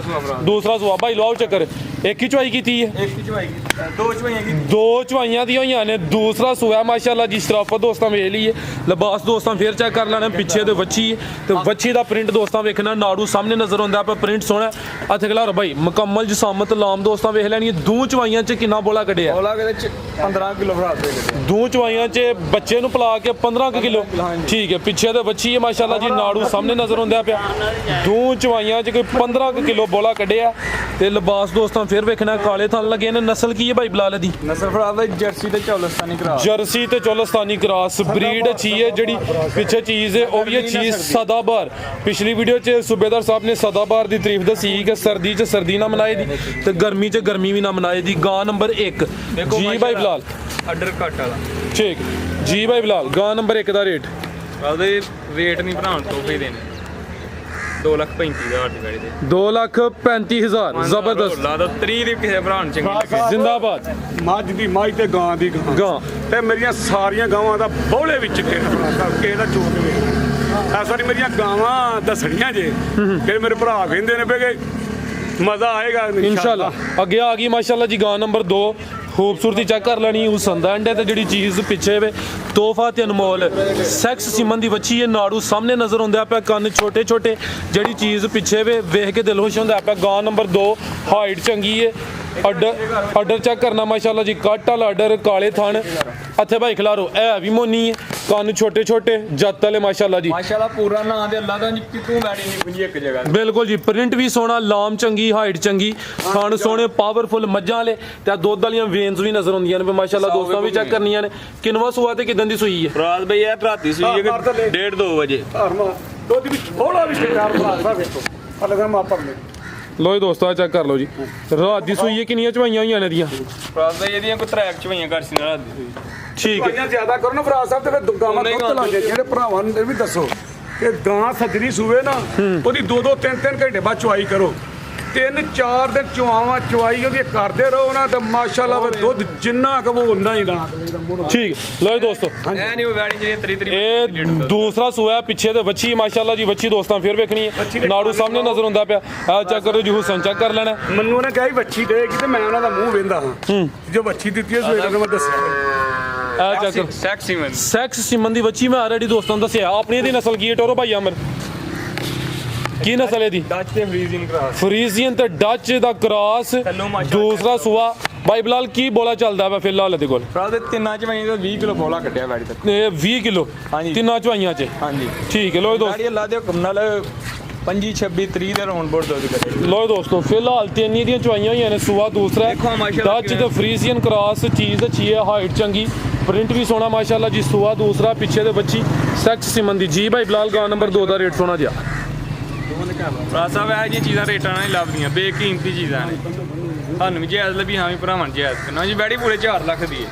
ਦੂਸਰਾ ਸੂਆ। ਭਾਈ ਲਓ ਚੱਕਰ, ਇੱਕ ਹੀ ਚਵਾਈ ਕੀਤੀ ਹੈ? ਦੋ ਚਵਾਈਆਂ ਦੀਆਂ ਹੋਈਆਂ ਨੇ, ਦੂਸਰਾ ਸੂਆ ਮਾਸ਼ਾਅੱਲਾ ਜੀ। ਸ਼ਰਾਫਤ ਦੋਸਤਾਂ ਵੇਖ ਲਈਏ, ਲਿਬਾਸ ਦੋਸਤਾਂ ਫੇਰ ਚੈੱਕ ਕਰ ਲੈਣਾ। ਪਿੱਛੇ ਦੇ ਵੱਛੀ ਤੇ ਵੱਛੀ ਦਾ ਪ੍ਰਿੰਟ ਦੋਸਤਾਂ ਵੇਖਣਾ, ਨਾੜੂ ਸਾਹਮਣੇ ਨਜ਼ਰ ਆਉਂਦੇ ਹੁੰਦਾ ਆਪਾਂ ਪ੍ਰਿੰਟ ਸੋਹਣਾ ਇੱਥੇ ਖਿਲਾਰੋ ਭਾਈ ਮੁਕੰਮਲ ਜਸਾਮਤ ਲਾਮ ਦੋਸਤਾਂ ਵੇਖ ਲੈਣੀ ਦੂ ਚਵਾਈਆਂ 'ਚ ਕਿੰਨਾ ਬੋਲਾ ਕੱਢਿਆ ਬੋਲਾ ਦੇ ਵਿੱਚ 15 ਕਿਲੋ ਭਰਾ ਦੇ ਦੂ ਚਵਾਈਆਂ 'ਚ ਬੱਚੇ ਨੂੰ ਪਲਾ ਕੇ 15 ਕਿਲੋ ਠੀਕ ਹੈ ਪਿੱਛੇ ਤੇ ਬੱਚੀ ਹੈ ਮਾਸ਼ਾਅੱਲਾ ਜੀ ਨਾੜੂ ਸਾਹਮਣੇ ਨਜ਼ਰ ਆਉਂਦਾ ਪਿਆ ਦੂ ਚਵਾਈਆਂ 'ਚ ਕੋਈ 15 ਕਿਲੋ ਬੋਲਾ ਕੱਢਿਆ ਤੇ ਲਿਬਾਸ ਦੋਸਤਾਂ ਫਿਰ ਵੇਖਣਾ ਕਾਲੇ ਥਣ ਲੱਗੇ ਨੇ ਨਸਲ ਕੀ ਹੈ ਭਾਈ ਬਲਾਲ ਦੀ ਨਸਲ ਭਰਾ ਦਾ ਜਰਸੀ ਤੇ ਚੌਲਸਤਾਨੀ ਕਰਾਸ ਜਰਸੀ ਤੇ ਚੋਲਸਤਾਨੀ ਕ੍ਰਾਸ ਬਰੀਡ ਅੱਛੀ ਹੈ ਜਿਹੜੀ ਪਿੱਛੇ ਚੀਜ਼ ਹੈ ਉਹ ਵੀ ਇਹ ਚੀਜ਼ ਸਦਾਬਹਾਰ ਪਿਛਲੀ ਵੀਡੀਓ 'ਚ ਸੂਬੇਦਾਰ ਸਾਹਿਬ ਨੇ ਸਦਾਬਹਾਰ ਦੀ ਤਾਰੀਫ ਦੱਸੀ ਕਿ ਸਰਦੀ 'ਚ ਸਰਦੀ ਨਾ ਮਨਾਏ ਦੀ ਤੇ ਗਰਮੀ 'ਚ ਗਰਮੀ ਵੀ ਨਾ ਮਨਾਏ ਦੀ ਗਾਂ ਨੰਬਰ 1 ਜੀ ਭਾਈ ਬਲਾਲ ਆਰਡਰ ਕੱਟ ਵਾਲਾ ਠੀਕ ਜੀ ਭਾਈ ਬਲਾਲ ਗਾਂ ਨੰਬਰ 1 ਦਾ ਰੇਟ ਉਹਦੇ ਰੇਟ ਨਹੀਂ ਭਰਾਉਣ ਤੋਹਫੇ ਦੇਣੇ 2,35,000 ਦੀ ਗਾੜੀ ਦੇ 2,35,000 ਜ਼ਬਰਦਸਤ ਲਾ ਦੋ 30 ਦੀ ਕਿਸੇ ਭਰਾਉਣ ਚੰਗੀ ਲੱਗੇ ਜ਼ਿੰਦਾਬਾਦ ਮੱਝ ਦੀ ਮੱਝ ਤੇ ਗਾਂ ਦੀ ਗਾਂ ਤੇ ਮੇਰੀਆਂ ਸਾਰੀਆਂ ਗਾਵਾਂ ਦਾ ਬੋਲੇ ਵਿੱਚ ਕਿਸੇ ਦਾ ਚੋਕ ਵੇ ਇਸ ਵਾਰੀ ਮੇਰੀਆਂ ਗਾਵਾਂ ਦੱਸਣੀਆਂ ਜੇ ਕਿ ਮੇਰੇ ਭਰਾ ਕਹਿੰਦੇ ਨੇ ਵੀ ਕਿ ਮਜ਼ਾ ਆਏਗਾ ਇਨਸ਼ਾਅੱਲਾ ਅੱਗੇ ਆ ਗਈ ਮਾਸ਼ਾਅੱਲਾ ਜੀ ਗਾਂ ਨੰਬਰ 2 ਖੂਬਸੂਰਤੀ ਚੈੱਕ ਕਰ ਲੈਣੀ ਉਸ ਸੰਦਾ ਅੰਡੇ ਤੇ ਜਿਹੜੀ ਚੀਜ਼ ਪਿੱਛੇ ਵੇ ਤੋਹਫਾ ਤੇ ਅਨਮੋਲ ਸੈਕਸ ਸਿਮਨ ਦੀ ਬੱਚੀ ਹੈ ਨਾੜੂ ਸਾਹਮਣੇ ਨਜ਼ਰ ਆਉਂਦਾ ਪਿਆ ਕੰਨ ਛੋਟੇ ਛੋਟੇ ਜਿਹੜੀ ਚੀਜ਼ ਪਿੱਛੇ ਵੇ ਵੇਖ ਕੇ ਦਿਲ ਖੁਸ਼ ਹੁੰਦਾ ਪਿਆ ਗਾਂ ਨੰਬਰ 2 ਹਾਈਟ ਚੰਗੀ ਹੈ ਆਰਡਰ ਚੈੱਕ ਕਰਨਾ ਮਾਸ਼ਾਅੱਲਾ ਜੀ ਕੱਟ ਵਾਲਾ ਆਰਡਰ ਕਾਲੇ ਥਣ ਇੱਥੇ ਭਾਈ ਖਿਲਾਰੋ ਇਹ ਵੀ ਮੋਨੀ ਹੈ ਕੰਨ ਛੋਟੇ ਛੋਟੇ ਜੱਤ ਵਾਲੇ ਮਾਸ਼ਾਅੱਲਾ ਜੀ ਮਾਸ਼ਾਅੱਲਾ ਪੂਰਾ ਨਾਂ ਦੇ ਅੱਲਾ ਦਾ ਕਿਤੋਂ ਬੈਠੀ ਨਹੀਂ ਪੁੰਜੀ ਇੱਕ ਜਗ੍ਹਾ ਬਿਲਕੁਲ ਜੀ ਪ੍ਰਿੰਟ ਵੀ ਸੋਹਣਾ ਲਾਮ ਚੰਗੀ ਹਾਈਟ ਚੰਗੀ ਥਣ ਸੋਹਣੇ ਪਾਵਰਫੁਲ ਮੱਝਾਂ ਵਾਲੇ ਤੇ ਦੁੱਧ ਵਾਲੀਆਂ ਵੇਨਸ ਵੀ ਨਜ਼ਰ ਆਉਂਦੀਆਂ ਨੇ ਮਾਸ਼ਾਅੱਲਾ ਦੋਸਤਾਂ ਵੀ ਚੈੱਕ ਕਰਨੀਆਂ ਨੇ ਕਿੰਨਵਾ ਸੂਆ ਤੇ ਕਿਦਾਂ ਦੀ ਸੂਈ ਹੈ ਰਾਤ ਬਈ ਇਹ ਰਾਤੀ ਸੀ 1:30-2 ਵਜੇ ਦੁੱਧ ਵੀ ਥੋੜਾ ਵੀ ਤਿਆਰ ਭਰਾ ਵੇਖੋ ਆ ਲਗਾ ਮਾਪਰ ਨੇ ਲੋ ਜੀ ਦੋਸਤੋ ਚੈੱਕ ਕਰ ਲਓ ਜੀ ਰਾਤ ਦੀ ਸੂਈ ਹੈ ਕਿੰਨੀਆਂ ਚਵਾਈਆਂ ਹੋਈਆਂ ਨੇ ਦੀਆਂ ਰਾਤ ਬਈ ਇਹਦੀਆਂ ਕੋਈ ਟਰੈਕ ਚਵਾਈਆਂ ਕਰ ਸੀ ਨਾ ਰਾਤ ਦੀ ਠੀਕ ਹੈ ਭਾਈਆਂ ਜ਼ਿਆਦਾ ਕਰੋ ਨਾ ਭਰਾ ਸਾਹਿਬ ਤੇ ਫਿਰ ਗਾਵਾਂ ਦੁੱਧ ਲਾ ਜਿਹੜੇ ਭਰਾਵਾਂ ਨੂੰ ਇਹ ਵੀ ਦੱਸੋ ਕਿ ਗਾਂ ਸੱਜਣੀ ਸੂਵੇ ਨਾ ਉਹਦੀ 2-2 3-3 ਘੰਟੇ ਬਾਅਦ ਚੁਆਈ ਕਰੋ 3-4 ਦਿਨ ਚੁਆਈ ਉਹਦੀ ਕਰਦੇ ਰਹੋ ਨਾ ਤਾਂ ਮਾਸ਼ਾਅੱਲਾ ਫਿਰ ਦੁੱਧ ਜਿੰਨਾ ਕਹੋ ਉਨਾ ਹੀ ਨਾ ਠੀਕ ਲੋ ਜੀ ਦੋਸਤੋ ਐ ਨਹੀਂ ਉਹ ਵੈੜੀ ਜਿਹੜੀ 33 ਇਹ ਦੂਸਰਾ ਸੂਆ ਪਿੱਛੇ ਤੇ ਵੱਛੀ ਮਾਸ਼ਾਅੱਲਾ ਜੀ ਵੱਛੀ ਦੋਸਤਾਂ ਫਿਰ ਵੇਖਣੀ ਹੈ ਨਾੜੂ ਸਾਹਮਣੇ ਨਜ਼ਰ ਆਉਂਦਾ ਪਿਆ ਆ ਚੈੱਕ ਕਰੋ ਜੀ ਹੁਸਨ ਚੈੱਕ ਕਰ ਲੈਣਾ ਮੈਨੂੰ ਉਹਨੇ ਕਿਹਾ ਵੱਛੀ ਦੇਗੀ ਤੇ ਮੈਂ ਉਹਨਾਂ ਦਾ ਮੂੰਹ ਵੇਂਦਾ ਹਾਂ ਜੋ ਵੱਛੀ ਦਿੱਤੀ ਹੈ ਸਵੇਰੇ ਨੂੰ ਮੈਂ ਦੱਸਿਆ ਆ ਚੈੱਕ ਕਰੋ ਸੈਕਸੀਮਨ ਸੈਕਸ ਸਿਮਨ ਦੀ ਵੱਛੀ ਮੈਂ ਆਲਰੇਡੀ ਦੋਸਤਾਂ ਨੂੰ ਦੱਸਿਆ ਆਪਣੀ ਦੀ ਨਸਲ ਕੀ ਹੈ ਟੋਰੋ ਭਾਈ ਅਮਰ ਕੀ ਨਸਲ ਹੈ ਦੀ ਡੱਚ ਤੇ ਫਰੀਜ਼ਿੰਗ ਕਰਾਸ ਫਰੀਜ਼ੀਅਨ ਤੇ ਡੱਚ ਦਾ ਕ੍ਰਾਸ ਦੂਸਰਾ ਸੂਆ ਭਾਈ ਬਲਾਲ ਕੀ ਬੋਲਾ ਚੱਲਦਾ ਵਾ ਫਿਲਹਾਲ ਇਹਦੇ ਕੋਲ ਰਾਤ ਦੇ ਤਿੰਨਾਂ ਚ ਵਹੀਂ 20 ਕਿਲੋ ਬੋਲਾ ਕੱਢਿਆ ਵੈੜੀ ਤੱਕ ਇਹ 20 ਕਿਲੋ ਹਾਂਜੀ। ਤਿੰਨਾਂ ਚਵਾਈਆਂ ਚ ਹਾਂਜੀ ਠੀਕ ਹੈ ਲੋ ਦੋਸਤੋ ਗਾੜੀ ਅੱਲਾ ਦੇ ਹੁਕਮ ਨਾਲ 25 26 30 ਦੇ ਰਾਉਂਡ ਬੋਰਡ ਦੁੱਧ ਕਰੇ ਲੋ ਦੋਸਤੋ ਫਿਲਹਾਲ ਤਿੰਨੀ ਦੀਆਂ ਚਵਾਈਆਂ ਹੋਈਆਂ ਨੇ ਸੂਆ ਦੂਸਰਾ ਦੇਖੋ ਮਾਸ਼ਾਅੱਲਾ ਡੱਚ ਤੇ ਫਰੀਜ਼ੀਅਨ ਕ੍ਰਾਸ ਚੀਜ਼ ਅੱਛੀ ਹੈ ਹਾਈਟ ਚੰਗੀ ਪ੍ਰਿੰਟ ਵੀ ਸੋਹਣਾ ਮਾਸ਼ਾਅੱਲਾ ਜੀ ਸੂਆ ਦੂਸਰਾ ਪਿੱਛੇ ਦੇ ਬੱਚੀ ਸੈਕਸ ਸਿਮਨ ਦੀ ਜੀ ਭਾਈ ਬਲਾਲ ਗਾਂ ਨੰਬਰ 2 ਦਾ ਰੇਟ ਸੋਹਣਾ ਜਿਹਾ ਭਰਾ ਸਾਹਿਬ ਇਹ ਜੀ ਚੀਜ਼ਾਂ ਰੇਟਾਂ ਨਾਲ ਹੀ ਲੱਭਦੀਆਂ ਬੇਕੀਮਤੀ ਚੀਜ਼ਾਂ ਨੇ ਸਾਨੂੰ ਵੀ ਜਾਇਜ਼ ਲੱਭੀ ਹਾਂ ਵੀ ਭਰਾਵਾਂ ਨੂੰ ਜਾਇਜ਼ ਕਰਨਾ ਜੀ ਵੈੜੀ ਪੂਰੇ 4 ਲੱਖ ਦੀ ਹੈ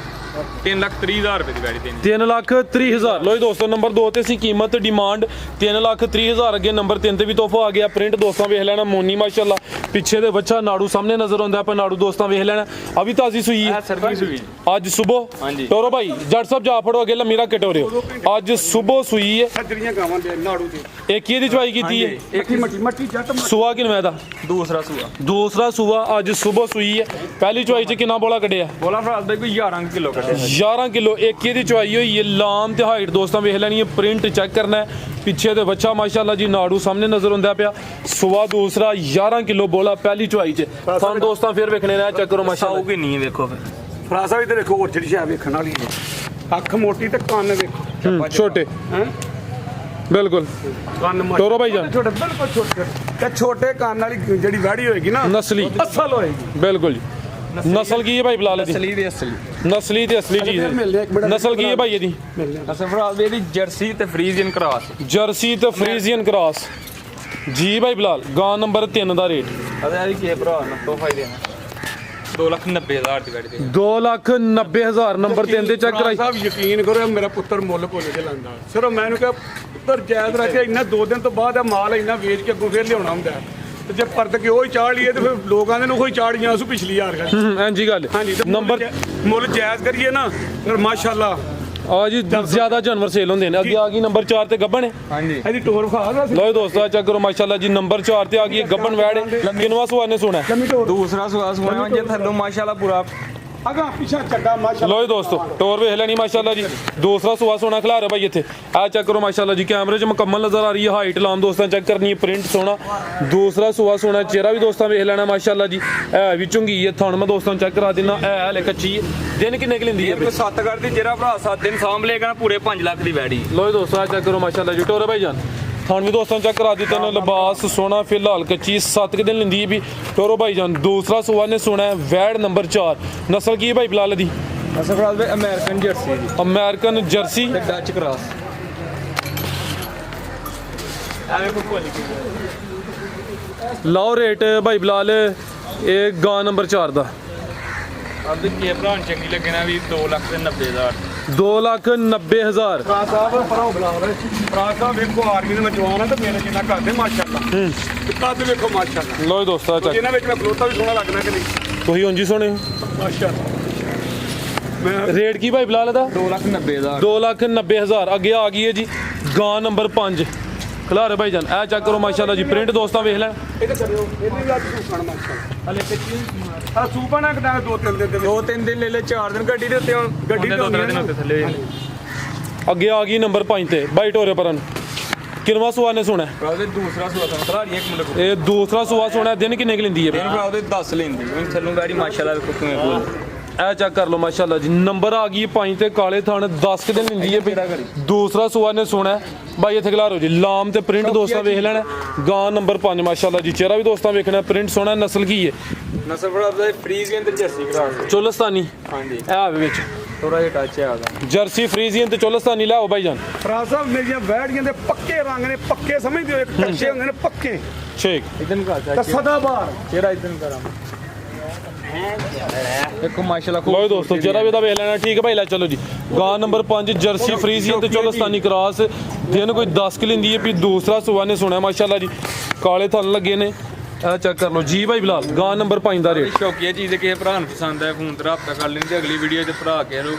3,30,000 ਰੁਪਏ ਦੀ ਵੈੜੀ ਦੇਣੀ 3,30,000 ਲੋ ਜੀ ਦੋਸਤੋ ਨੰਬਰ 2 ਤੇ ਸੀ ਕੀਮਤ ਡਿਮਾਂਡ 3,30,000 ਅੱਗੇ ਨੰਬਰ 3 ਤੇ ਵੀ ਤੋਹਫਾ ਆ ਗਿਆ ਪ੍ਰਿੰਟ ਦੋਸਤਾਂ ਵੇਖ ਲੈਣਾ ਮੋਨੀ ਮਾਸ਼ਾਅੱਲਾ ਪਿੱਛੇ ਦੇ ਬੱਚਾ ਨਾੜੂ ਸਾਹਮਣੇ ਨਜ਼ਰ ਆਉਂਦਾ ਆਪਾਂ ਨਾੜੂ ਦੋਸਤਾਂ ਵੇਖ ਲੈਣਾ ਆ ਵੀ ਤਾਜ਼ੀ ਸੂਈ ਹੈ ਇਹ ਸਰਵਿਸ ਹੋਈ ਅੱਜ ਸਵੇਰ ਹਾਂਜੀ। ਟੋਰੋ ਭਾਈ ਜੱਟ ਸਾਹਿਬ ਜਾ ਫੜੋ ਅੱਗੇ ਲੰਮੀ ਰੱਖ ਕੇ ਟੋਰਿਓ ਅੱਜ ਸਵੇਰ ਸੂਈ ਹੈ ਸੱਜਣੀਆਂ ਗਾਵਾਂ ਦੇ ਨਾੜੂ ਦੇ ਇੱਕ ਇਹਦੀ ਚਵਾਈ ਕੀਤੀ ਹੈ ਇੱਕ ਮੱਟੀ ਜੱਟ ਸੂਆ ਕਿਨਵੇਂ ਦਾ ਦੂਸਰਾ ਸੂਆ ਦੂਸਰਾ ਸੂਆ ਅੱਜ ਸਵੇਰ ਸੂਈ ਹੈ ਪਹਿਲੀ ਚਵਾਈ 'ਚ ਕਿੰਨਾ ਬੋਲਾ ਕੱਢਿਆ ਬੋਲਾ ਭਰਾ ਦਾ ਕੋਈ 11 ਕਿਲੋ ਕੱਢਿਆ 11 ਕਿਲੋ ਇੱਕ ਇਹਦੀ ਚਵਾਈ ਹੋਈ ਹੈ ਲਾਮ ਤੇ ਹਾਈਟ ਦੋਸਤਾਂ ਵੇਖ ਲੈਣੀ ਹੈ ਪ੍ਰਿੰਟ ਚੈੱਕ ਕਰਨਾ ਹੈ ਪਿੱਛੇ ਦੇ ਬੱਚਾ ਮਾਸ਼ਾਅੱਲਾ ਜੀ ਨਾੜੂ ਸਾਹਮਣੇ ਨਜ਼ਰ ਆਉਂਦਾ ਪਿਆ ਸਵਾ ਦੂਸਰਾ 11 ਕਿਲੋ ਬੋਲਾ ਪਹਿਲੀ ਚਵਾਈ 'ਚ ਤੁਹਾਨੂੰ ਦੋਸਤਾਂ ਫਿਰ ਵੇਖਣੇ ਨੇ ਚੈੱਕ ਕਰੋ ਮਾਸ਼ਾਅੱਲਾ ਆਉਗੀ ਨਹੀਂ ਵੇਖੋ ਫਿਰ ਭਰਾ ਸਾਹਿਬ ਇੱਧਰ ਦੇਖੋ ਹੋਰ ਜਿਹੜੀ ਸ਼ੈ ਵੇਖਣ ਵਾਲੀ ਹੈ ਅੱਖ ਮੋਟੀ ਤੇ ਕੰਨ ਵੇਖੋ ਛੋਟੇ ਹੈ ਬਿਲਕੁਲ ਕੰਨ ਟੋਰੋ ਭਾਈ ਜਾਨ ਛੋਟੇ ਬਿਲਕੁਲ ਛੋਟੇ ਤੇ ਛੋਟੇ ਕੰਨ ਵਾਲੀ ਜਿਹੜੀ ਵੈੜੀ ਹੋਏਗੀ ਨਾ ਨਸਲੀ ਅਸਲ ਹੋਏਗੀ ਬਿਲਕੁਲ ਜੀ ਨਸਲ ਕੀ ਹੈ ਭਾਈ ਬਲਾਲ ਦੀ ਅਸਲੀ ਦੇ ਅਸਲੀ ਨਸਲੀ ਤੇ ਅਸਲੀ ਚੀਜ਼ ਹੈ ਨਸਲ ਕੀ ਹੈ ਭਾਈ ਇਹਦੀ ਅਸਲ ਭਰਾ ਦੇ ਇਹਦੀ ਜਰਸੀ ਤੇ ਫਰੀਜ਼ੀਅਨ ਕਰਾਸ ਜਰਸੀ ਤੇ ਫਰੀਜ਼ੀਅਨ ਕ੍ਰਾਸ ਜੀ ਭਾਈ ਬਲਾਲ ਗਾਂ ਨੰਬਰ 3 ਦਾ ਰੇਟ ਅਦੇ ਆਦੀ ਕੀ ਭਰਾ ਨਾ ਤੋਹਫਾ ਹੀ ਦੇਣਾ 2,90,000 ਦੀ ਵੈੜੀ ਦੇ 2,90,000 ਨੰਬਰ 3 ਤੇ ਚੈੱਕ ਕਰਾਈ ਸਾਹਿਬ ਯਕੀਨ ਕਰੋ ਮੇਰਾ ਪੁੱਤਰ ਮੁੱਲ ਭੁੱਲ ਕੇ ਲਾਂਦਾ ਸਿਰਫ ਮੈਨੂੰ ਕਿਹਾ ਪੁੱਤਰ ਜਾਇਜ਼ ਰੱਖਿਆ ਇੰਨਾ 2 ਦਿਨ ਤੋਂ ਬਾਅਦ ਆ ਮਾਲ ਇੰਨਾ ਵੇਚ ਕੇ ਅੱਗੋਂ ਫੇਰ ਲਿਆਉਣਾ ਹੁੰਦਾ ਤੇ ਜੇ ਪਰਤ ਕੇ ਉਹ ਹੀ ਚਾੜ ਲਈਏ ਤੇ ਫਿਰ ਲੋਕਾਂ ਦੇ ਨੂੰ ਕੋਈ ਚਾੜੀਆਂ ਉਸ ਪਿਛਲੀ ਯਾਰ ਹਾਂਜੀ ਗੱਲ ਹਾਂਜੀ ਤੇ ਨੰਬਰ ਮੁੱਲ ਜਾਇਜ਼ ਕਰੀਏ ਨਾ ਫਿਰ ਮਾਸ਼ਾਅੱਲਾ ਆ ਜੀ ਜ਼ਿਆਦਾ ਜਾਨਵਰ ਸੇਲ ਹੁੰਦੇ ਨੇ ਅੱਗੇ ਆ ਗਈ ਨੰਬਰ 4 ਤੇ ਗੱਬਣ ਹੈ ਹਾਂਜੀ ਇਹਦੀ ਟੋਰ ਖਾ ਦਾ ਲੋ ਦੋਸਤੋ ਚੈੱਕ ਕਰੋ ਮਾਸ਼ਾਅੱਲਾ ਜੀ ਨੰਬਰ 4 ਤੇ ਆ ਗਈ ਗੱਬਣ ਵੈੜ ਕਿੰਨਵਾ ਸੁਆ ਨੇ ਸੁਣਾ ਦੂਸਰਾ ਸੁਆ ਸੁਆ ਜੇ ਥੱਲੋਂ ਮਾਸ਼ਾਅੱਲਾ ਪੂਰਾ ਅਗਾ ਪਿਛਾ ਚੱਡਾ ਮਾਸ਼ਾਅੱਲਾ। ਲੋ ਜੀ ਦੋਸਤੋ ਟੋਰ ਵੇਖ ਲੈਣੀ ਮਾਸ਼ਾਅੱਲਾ ਜੀ। ਦੂਸਰਾ ਸੂਆ ਸੋਨਾ ਖਿਲਾ ਰਿਹਾ ਭਾਈ ਇੱਥੇ। ਆ ਚੈੱਕ ਕਰੋ ਮਾਸ਼ਾਅੱਲਾ ਜੀ, ਕੈਮਰੇ 'ਚ ਮੁਕੰਮਲ ਨਜ਼ਰ ਆ ਰਹੀ ਹੈ। ਹਾਈਟ ਲਾਮ ਦੋਸਤਾਂ ਚੈੱਕ ਕਰਨੀ ਹੈ, ਪ੍ਰਿੰਟ ਸੋਨਾ। ਦੂਸਰਾ ਸੂਆ ਸੋਨਾ, ਚਿਹਰਾ ਵੀ ਦੋਸਤਾਂ ਵੇਖ ਲੈਣਾ ਮਾਸ਼ਾਅੱਲਾ ਜੀ। ਐ ਵੀ ਚੁੰਗੀ ਹੈ, ਥਣ ਮੈਂ ਦੋਸਤਾਂ ਨੂੰ ਚੈੱਕ ਕਰਾ ਦਿੰਦਾ। ਐ ਹਲੇ ਕੱਚੀ ਹੈ। ਦਿਨ ਕਿੰਨੇ ਕੁ ਲੈਂਦੀ ਹੈ? ਕੋਈ 7 ਕਰਦੀ ਜਿਹੜਾ ਭਰਾ 7 ਦਿਨ ਸਾਂਭ ਲੇਗਾ ਪੂਰੇ 5 ਲੱਖ ਦੀ ਵੈੜੀ। ਲੋ ਜੀ ਦੋਸਤੋ ਆ ਚੈੱਕ ਕਰੋ ਮਾਸ਼ਾਅੱਲਾ ਜੀ। ਟੋਰੇ ਭਾਈ ਜਾਨ ਥਣ ਵੀ ਦੋਸਤਾਂ ਚੈੱਕ ਕਰਾ ਦਿੱਤਾ ਨੇ। ਲਿਬਾਸ ਸੋਨਾ ਫਿਲਹਾਲ ਕੱਚੀ 7 ਦਿਨ ਲੈਂਦੀ ਹੈ ਵੀ ਟੋਰੋ ਭਾਈ ਜਾਨ। ਦੂਸਰਾ ਸੂਆ ਨੇ ਸੋਨਾ ਹੈ ਵੈੜ ਨੰਬਰ 4। ਨਸਲ ਕੀ ਹੈ ਭਾਈ ਬਿਲਾਲ ਦੀ? ਅਸਲ ਭਰਾ ਦੇ ਅਮਰੀਕਨ ਜਰਸੀ ਜੀ, ਅਮਰੀਕਨ ਜਰਸੀ ਤੇ ਡੱਚ ਕ੍ਰਾਸ। ਐਵੇਂ ਕੋਈ ਭੁੱਲ ਲਓ ਰੇਟ ਭਾਈ ਬਿਲਾਲ ਇਹ ਗਾਂ ਨੰਬਰ 4 ਦਾ ਆਪਦੇ ਕੀ ਭਰਾ ਨੂੰ ਚੰਗੀ ਲੱਗੇ ਨਾ ਵੀ 2,90,000। 2,90,000। ਭਰਾ ਸਾਹਿਬ ਪਰੋਂ ਬੁਲਾ ਰਹੇ। ਭਰਾ ਸਾਹਿਬ ਵੇਖੋ ਆਰਮੀ ਦੇ ਨੌਜਵਾਨ ਆ ਤੇ ਮੇਰੇ ਜਿੰਨਾ ਕਰਦੇ ਮਾਸ਼ਾਅੱਲਾ। ਤੇ ਕੱਦ ਵੇਖੋ ਮਾਸ਼ਾਅੱਲਾ। ਲਓ ਜੀ ਦੋਸਤੋ ਆ ਚੈੱਕ ਇਹਨਾਂ ਵਿੱਚ ਮੈਂ ਖਲੋਤਾ ਵੀ ਸੋਹਣਾ ਲੱਗਣਾ ਕਿ ਨਹੀਂ? ਤੁਸੀਂ ਉਂਝ ਹੀ ਸੋਹਣੇ ਮਾਸ਼ਾਅੱਲਾ। ਮੈਂ ਰੇਟ ਕੀ ਭਾਈ ਬਿਲਾਲ ਦਾ? 2,90,000। 2,90,000। ਅੱਗੇ ਆ ਗਈ ਹੈ ਜੀ ਗਾਂ ਨੰਬਰ 5 ਖਿਲਾਰੇ ਭਾਈ ਜਾਨ। ਇਹ ਚੈੱਕ ਕਰੋ ਮਾਸ਼ਾਅੱਲਾ ਜੀ, ਪ੍ਰਿੰਟ ਦੋਸਤਾਂ ਵੇਖ ਲੈਣ। ਇਹਦੇ ਕਰਿਓ ਇਹਦੀ ਵੀ ਅੱਜ ਸੂਪਣ ਮਾਸ਼ਾਅੱਲਾ। ਹਲੇ ਕੱਚੀ ਆ ਸੂਪਣ ਆ ਕਿਦਾਂ 2-3 ਦਿਨ ਦੇ ਵਿੱਚ। 2-3 ਦਿਨ ਲੈ ਲੈ 4 ਦਿਨ ਗੱਡੀ ਦੇ ਉੱਤੇ ਹੁਣ ਗੱਡੀ ਤੇ 2-3 ਦਿਨ ਉੱਤੇ ਥੱਲੇ ਅੱਗੇ ਆ ਗਈ ਨੰਬਰ 5 ਤੇ ਬਾਈ ਟੋਰੇ ਪਰਨ। ਕਿੰਨਵਾਂ ਸੂਆ ਨੇ ਸੁਣਾ? ਭਰਾ ਦੇ ਦੂਸਰਾ ਸੂਆ ਤਾਂ ਖਲਾ ਰਹੀ ਇੱਕ ਮਿੰਟ ਇਹ ਦੂਸਰਾ ਸੂਆ ਸੁਣਾ। ਦਿਨ ਕਿੰਨੇ ਕੁ ਲੈਂਦੀ ਹੈ? ਦਿਨ ਭਰਾ ਦੇ 10 ਲੈਂਦੀ ਉਹ ਥੱਲੋਂ ਵੈੜੀ ਮਾਸ਼ਾਅੱਲਾ ਵੇਖੋ ਕਿਵੇਂ ਬੋਲ। ਇਹ ਚੈੱਕ ਕਰ ਲਓ ਮਾਸ਼ਾਅੱਲਾ ਜੀ। ਨੰਬਰ ਆ ਗਈ 5 ਤੇ ਕਾਲੇ ਥਣ 10 ਕੁ ਦਿਨ ਲੈਂਦੀ ਹੈ। ਦੂਸਰਾ ਸੂਆ ਨੇ ਸੁਣਾ ਬਾਈ ਇੱਥੇ ਖਿਲਾਰੋ ਜੀ। ਲਾਮ ਤੇ ਪ੍ਰਿੰਟ ਦੋਸਤਾਂ ਵੇਖ ਲੈਣਾ। ਗਾਂ ਨੰਬਰ 5 ਮਾਸ਼ਾਅੱਲਾ ਜੀ। ਚਿਹਰਾ ਵੀ ਦੋਸਤਾਂ ਵੇਖਣਾ, ਪ੍ਰਿੰਟ ਸੋਹਣਾ। ਨਸਲ ਕੀ ਹੈ? ਨਸਲ ਭਰਾ ਦੇ ਫਰੀਜ਼ੀਅਨ ਤੇ ਜਰਸੀ ਕਰਾਸ। ਚੋਲਸਤਾਨੀ ਹਾਂਜੀ ਇਹ ਆਵੇ ਵਿੱਚ ਥੋੜਾ ਜਿਹਾ ਟੱਚ ਹੈ ਉਹਦਾ। ਜਰਸੀ ਫਰੀਜ਼ੀਅਨ ਤੇ ਚੋਲਸਤਾਨੀ ਲੈ ਆਓ ਭਾਈ ਜਾਨ। ਭਰਾ ਸਾਹਿਬ ਮੇਰੀਆਂ ਵੈੜੀਆਂ ਦੇ ਪੱਕੇ ਰੰਗ ਨੇ, ਪੱਕੇ ਸਮਝਦੇ ਹੋ, ਇੱਕ ਕੱਚੇ ਹੁੰਦੇ ਨੇ ਪੱਕੇ ਠੀਕ। ਇਦਨ ਕਾ ਤੇ ਸਦਾਬਹਾਰ। ਚਿਹਰਾ ਇਦਨ ਕਰਾਂ ਦੇਖੋ ਮਾਸ਼ਾਅੱਲਾ। ਲੋ ਦੋਸਤੋ ਚਿਹਰਾ ਵੀ ਇਹਦਾ ਵੇਖ ਲੈਣਾ। ਠੀਕ ਹੈ ਭਾਈ ਲੈ ਚਲੋ ਜੀ। ਗਾਂ ਨੰਬਰ 5 ਜਰਸੀ ਫਰੀਜ਼ੀਅਨ ਤੇ ਚੋਲਸਤਾਨੀ ਕ੍ਰਾਸ। ਦਿਨ ਕੋਈ 10 ਕਿ ਲੈਂਦੀ ਹੈ ਵੀ। ਦੂਸਰਾ ਸੂਆ ਨੇ ਸੁਣਿਆ ਮਾਸ਼ਾਅੱਲਾ ਜੀ। ਕਾਲੇ ਥਣ ਲੱਗੇ ਨੇ। ਇਹ ਚੈੱਕ ਕਰ ਲਓ ਜੀ ਭਾਈ ਬਿਲਾਲ। ਗਾਂ ਨੰਬਰ 5 ਦਾ ਰੇਟ। ਸ਼ੌਕੀਆ ਚੀਜ਼ ਕਿਸੇ ਭਰਾ ਨੂੰ ਪਸੰਦ ਹੈ ਫੋਨ ਤੇ ਰਾਬਤਾ ਕਰ ਲੈਣ ਤੇ ਅਗਲੀ ਵੀਡੀਓ 'ਚ ਭਰਾ ਕੇ ਲੋ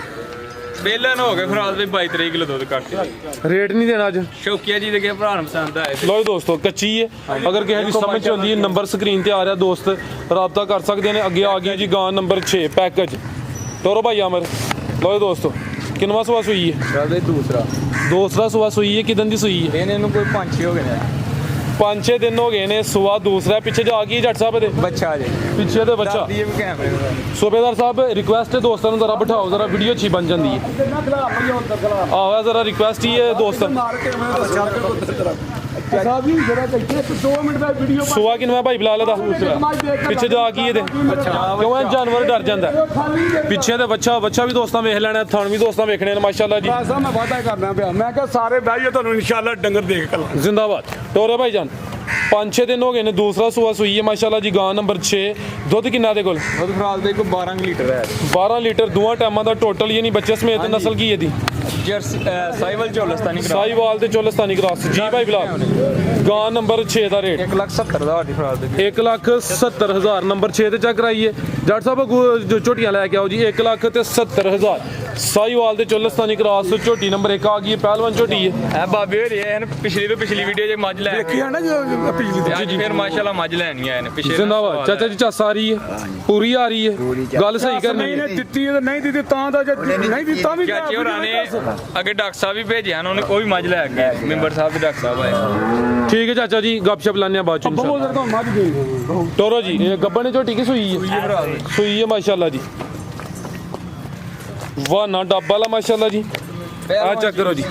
ਵੇਲਾ ਨਾ ਹੋ ਗਿਆ ਫਰਾਜ਼ ਵੀ 22-23 ਕਿਲੋ ਦੁੱਧ ਕੱਟ ਕੇ ਰੇਟ ਨਹੀਂ ਦੇਣਾ ਅੱਜ। ਸ਼ੌਕੀਆ ਚੀਜ਼ ਕਿਸੇ ਭਰਾ ਨੂੰ ਪਸੰਦ ਆਏ ਤੇ ਲੋ ਦੋਸਤੋ ਕੱਚੀ ਹੈ। ਅਗਰ ਕਿਸੇ ਦੀ ਸਮਝ 'ਚ ਆਉਂਦੀ ਹੈ ਨੰਬਰ ਸਕਰੀਨ ਤੇ ਆ ਰਿਹਾ ਦੋਸਤ ਰਾਬਤਾ ਕਰ ਸਕਦੇ ਨੇ। ਅੱਗੇ ਆ ਗਈ ਜੀ ਗਾਂ ਨੰਬਰ 6 ਪੈਕੇਜ ਟੋਰੋ ਭਾਈ ਆਮਰ। ਲੋ ਦੋਸਤੋ ਕਿੰਨਵਾਂ ਸੂਆ ਸੂਈ ਹੈ? ਭਰਾ ਦੇ ਦੂਸਰਾ ਸੂਆ ਸੂਈ ਹੈ। ਕਿਦਨ ਦੀ ਸੂਈ ਹੈ? ਇਹਨੂੰ ਕੋਈ 5-6 ਹੋ ਗਏ ਨੇ 5-6 ਦਿਨ ਹੋ ਗਏ ਨੇ। ਸੂਆ ਦੂਸਰਾ ਪਿੱਛੇ ਜਾ ਆ ਗਈ ਜੱਟ ਸਾਹਿਬ ਦੇ ਬੱਚਾ ਜੇ ਪਿੱਛੇ ਦੇ ਬੱਚਾ। ਇਹ ਵੀ ਕੈਮਰੇ ਦਾ ਸੂਬੇਦਾਰ ਸਾਹਿਬ ਰਿਕੁਐਸਟ ਹੈ ਦੋਸਤਾਂ ਨੂੰ ਜ਼ਰਾ ਬਿਠਾਓ, ਜ਼ਰਾ ਵੀਡੀਓ ਅੱਛੀ ਬਣ ਜਾਂਦੀ ਹੈ। ਕਿੰਨਾ ਖਿਲਾ ਭਈਆ ਹੁੰਦਾ ਖਿਲਾ ਆਹ ਜ਼ਰਾ ਰਿਕੁਐਸਟ ਹੀ ਹੈ ਦੋਸਤਾਂ। ਮਾਰ ਕੇ ਮੈਂ ਤਾਂ ਚੱਲ ਕੇ ਉੱਧਰ ਤਰ੍ਹਾਂ ਸਾਹਿਬ ਜੀ ਜਰਾ ਇੱਥੇ 2 ਮਿੰਟ ਦਾ ਵੀਡੀਓ ਸੂਆ ਕਿੰਨਵਾਂ ਭਾਈ ਬਿਲਾਲ ਦਾ? ਪਿੱਛੇ ਜਾ ਕੀ ਇਹਦੇ ਕਿਉਂ ਇਹ ਜਾਨਵਰ ਡਰ ਜਾਂਦਾ। ਪਿੱਛੇ ਦੇ ਬੱਚਾ ਵੀ ਦੋਸਤਾਂ ਵੇਖ ਲੈਣਾ। ਥਣ ਵੀ ਦੋਸਤਾਂ ਵੇਖਣੇ ਨੇ ਮਾਸ਼ਾਅੱਲਾ ਜੀ। ਸਾਹਿਬ ਮੈਂ ਵਾਅਦਾ ਕਰਨਾ ਪਿਆ, ਮੈਂ ਕਿਹਾ ਸਾਰੇ ਬਹਿ ਤੁਹਾਨੂੰ ਇਨਸ਼ਾਅੱਲਾ ਡੰਗਰ ਦੇਖ ਕੇ ਲਾਂਗੇ। ਜ਼ਿੰਦਾਬਾਦ ਟੋਰੇ ਭਾਈ ਜਾਨ। 5-6 ਦਿਨ ਹੋ ਗਏ ਨੇ। ਦੂਸਰਾ ਸੂਆ ਸੂਈ ਹੈ ਮਾਸ਼ਾਅੱਲਾ ਜੀ। ਗਾਂ ਨੰਬਰ 6 ਦੁੱਧ ਕਿੰਨਾ ਦੇ ਕੋਲ? ਦੁੱਧ ਫਰਾਜ਼ ਦੇ ਕੋਈ 12 ਲੀਟਰ ਹੈ। 12 ਲੀਟਰ ਦੋਵਾਂ ਟਾਈਮਾਂ ਦਾ ਟੋਟਲ ਯਾਨੀ ਬੱਚੇ ਸਮੇਤ। ਨਸਲ ਕੀ ਇਹਦੀ? ਜਰਸੀ ਸਾਈਵਲ ਚੋਲਸਤਾਨੀ ਕਰਾ ਸਾਈਵਾਲ ਤੇ ਚੋਲਸਤਾਨੀ ਕ੍ਰਾਸ। ਜੀ ਭਾਈ ਬਿਲਾਲ ਗਾਂ ਨੰਬਰ 6 ਦਾ ਰੇਟ 1,70,000 ਦੀ ਫਰਾਜ਼ ਦੇ 1,70,000 ਨੰਬਰ 6 ਤੇ ਚੈੱਕ ਕਰਾਈਏ। ਜੱਟ ਸਾਹਿਬ ਜੋ ਝੋਟੀਆਂ ਲੈ ਕੇ ਆਓ ਜੀ 1,70,000 ਸਾਈਵਾਲ ਤੇ ਚੋਲਸਤਾਨੀ ਕ੍ਰਾਸ। ਝੋਟੀ ਨੰਬਰ 1 ਆ ਗਈ ਹੈ। ਪਹਿਲਵਾਨ ਝੋਟੀ ਹੈ। ਇਹ ਬਾਬੇ ਹੋਰੀ ਆਏ ਨੇ ਪਿਛਲੀ ਤੋਂ ਪਿਛਲੀ ਵੀਡੀਓ 'ਚ ਮੱਝ ਲੈ ਦੇਖੀ ਆ ਨਾ ਜੋ ਪਿਛਲੀ ਤੇ ਅੱਜ ਫਿਰ ਮਾਸ਼ਾਅੱਲਾ ਮੱਝ ਲੈਣੀ ਆਏ ਨੇ ਪਿਛਲੇ ਜ਼ਿੰਦਾਬਾਦ ਚਾਚਾ ਜੀ। ਝੱਸ ਆ ਰਹੀ ਹੈ, ਪੂਰੀ ਆ ਰਹੀ ਹੈ। ਗੱਲ ਸਹੀ ਕਰਨੀ ਨਹੀਂ ਹੈ। ਨੇ ਦਿੱਤੀ ਹੈ ਤੇ ਨਹੀਂ ਦਿੱਤੀ ਤਾਂ ਦਾ ਜੇ ਨਹੀਂ ਦਿੱਤਾ ਵੀ ਚਾਚੇ ਹੋਰਾਂ ਨੇ ਅੱਗੇ ਡਾਕਟਰ ਸਾਹਿਬ ਵੀ ਭੇਜਿਆ ਉਹਨਾਂ ਨੇ ਉਹ ਵੀ ਮੱਝ ਲੈ ਕੇ ਗਏ। ਮੈਂਬਰ ਸਾਹਿਬ ਦੇ ਡਾਕਟਰ ਸਾਹਿਬ ਆਏ। ਠੀਕ ਹੈ ਚਾਚਾ ਜੀ ਗੱਪਸ਼ਪ ਲਾਉਂਦੇ ਆ ਬਾਅਦ ਚ ਬਹੁਤ ਇਨਸ਼ਾਅੱਲਾ। ਜ਼ਿਆਦਾ ਮੱਝ ਦੇ ਟੋਰੋ ਜੀ ਇਹ ਗੱਬਣ ਨੇ ਝੋਟੀ ਕੀ ਸੂਈ ਹੈ? ਸੂਈ ਹੈ ਮਾਸ਼ਾਅੱਲਾ ਜੀ। ਵਾਹ ਨਾ ਡੱਬਾ ਲਾ ਮਾਸ਼ਾਅੱਲਾ ਜੀ। ਆ ਚੈੱਕ ਕਰੋ ਜੀ।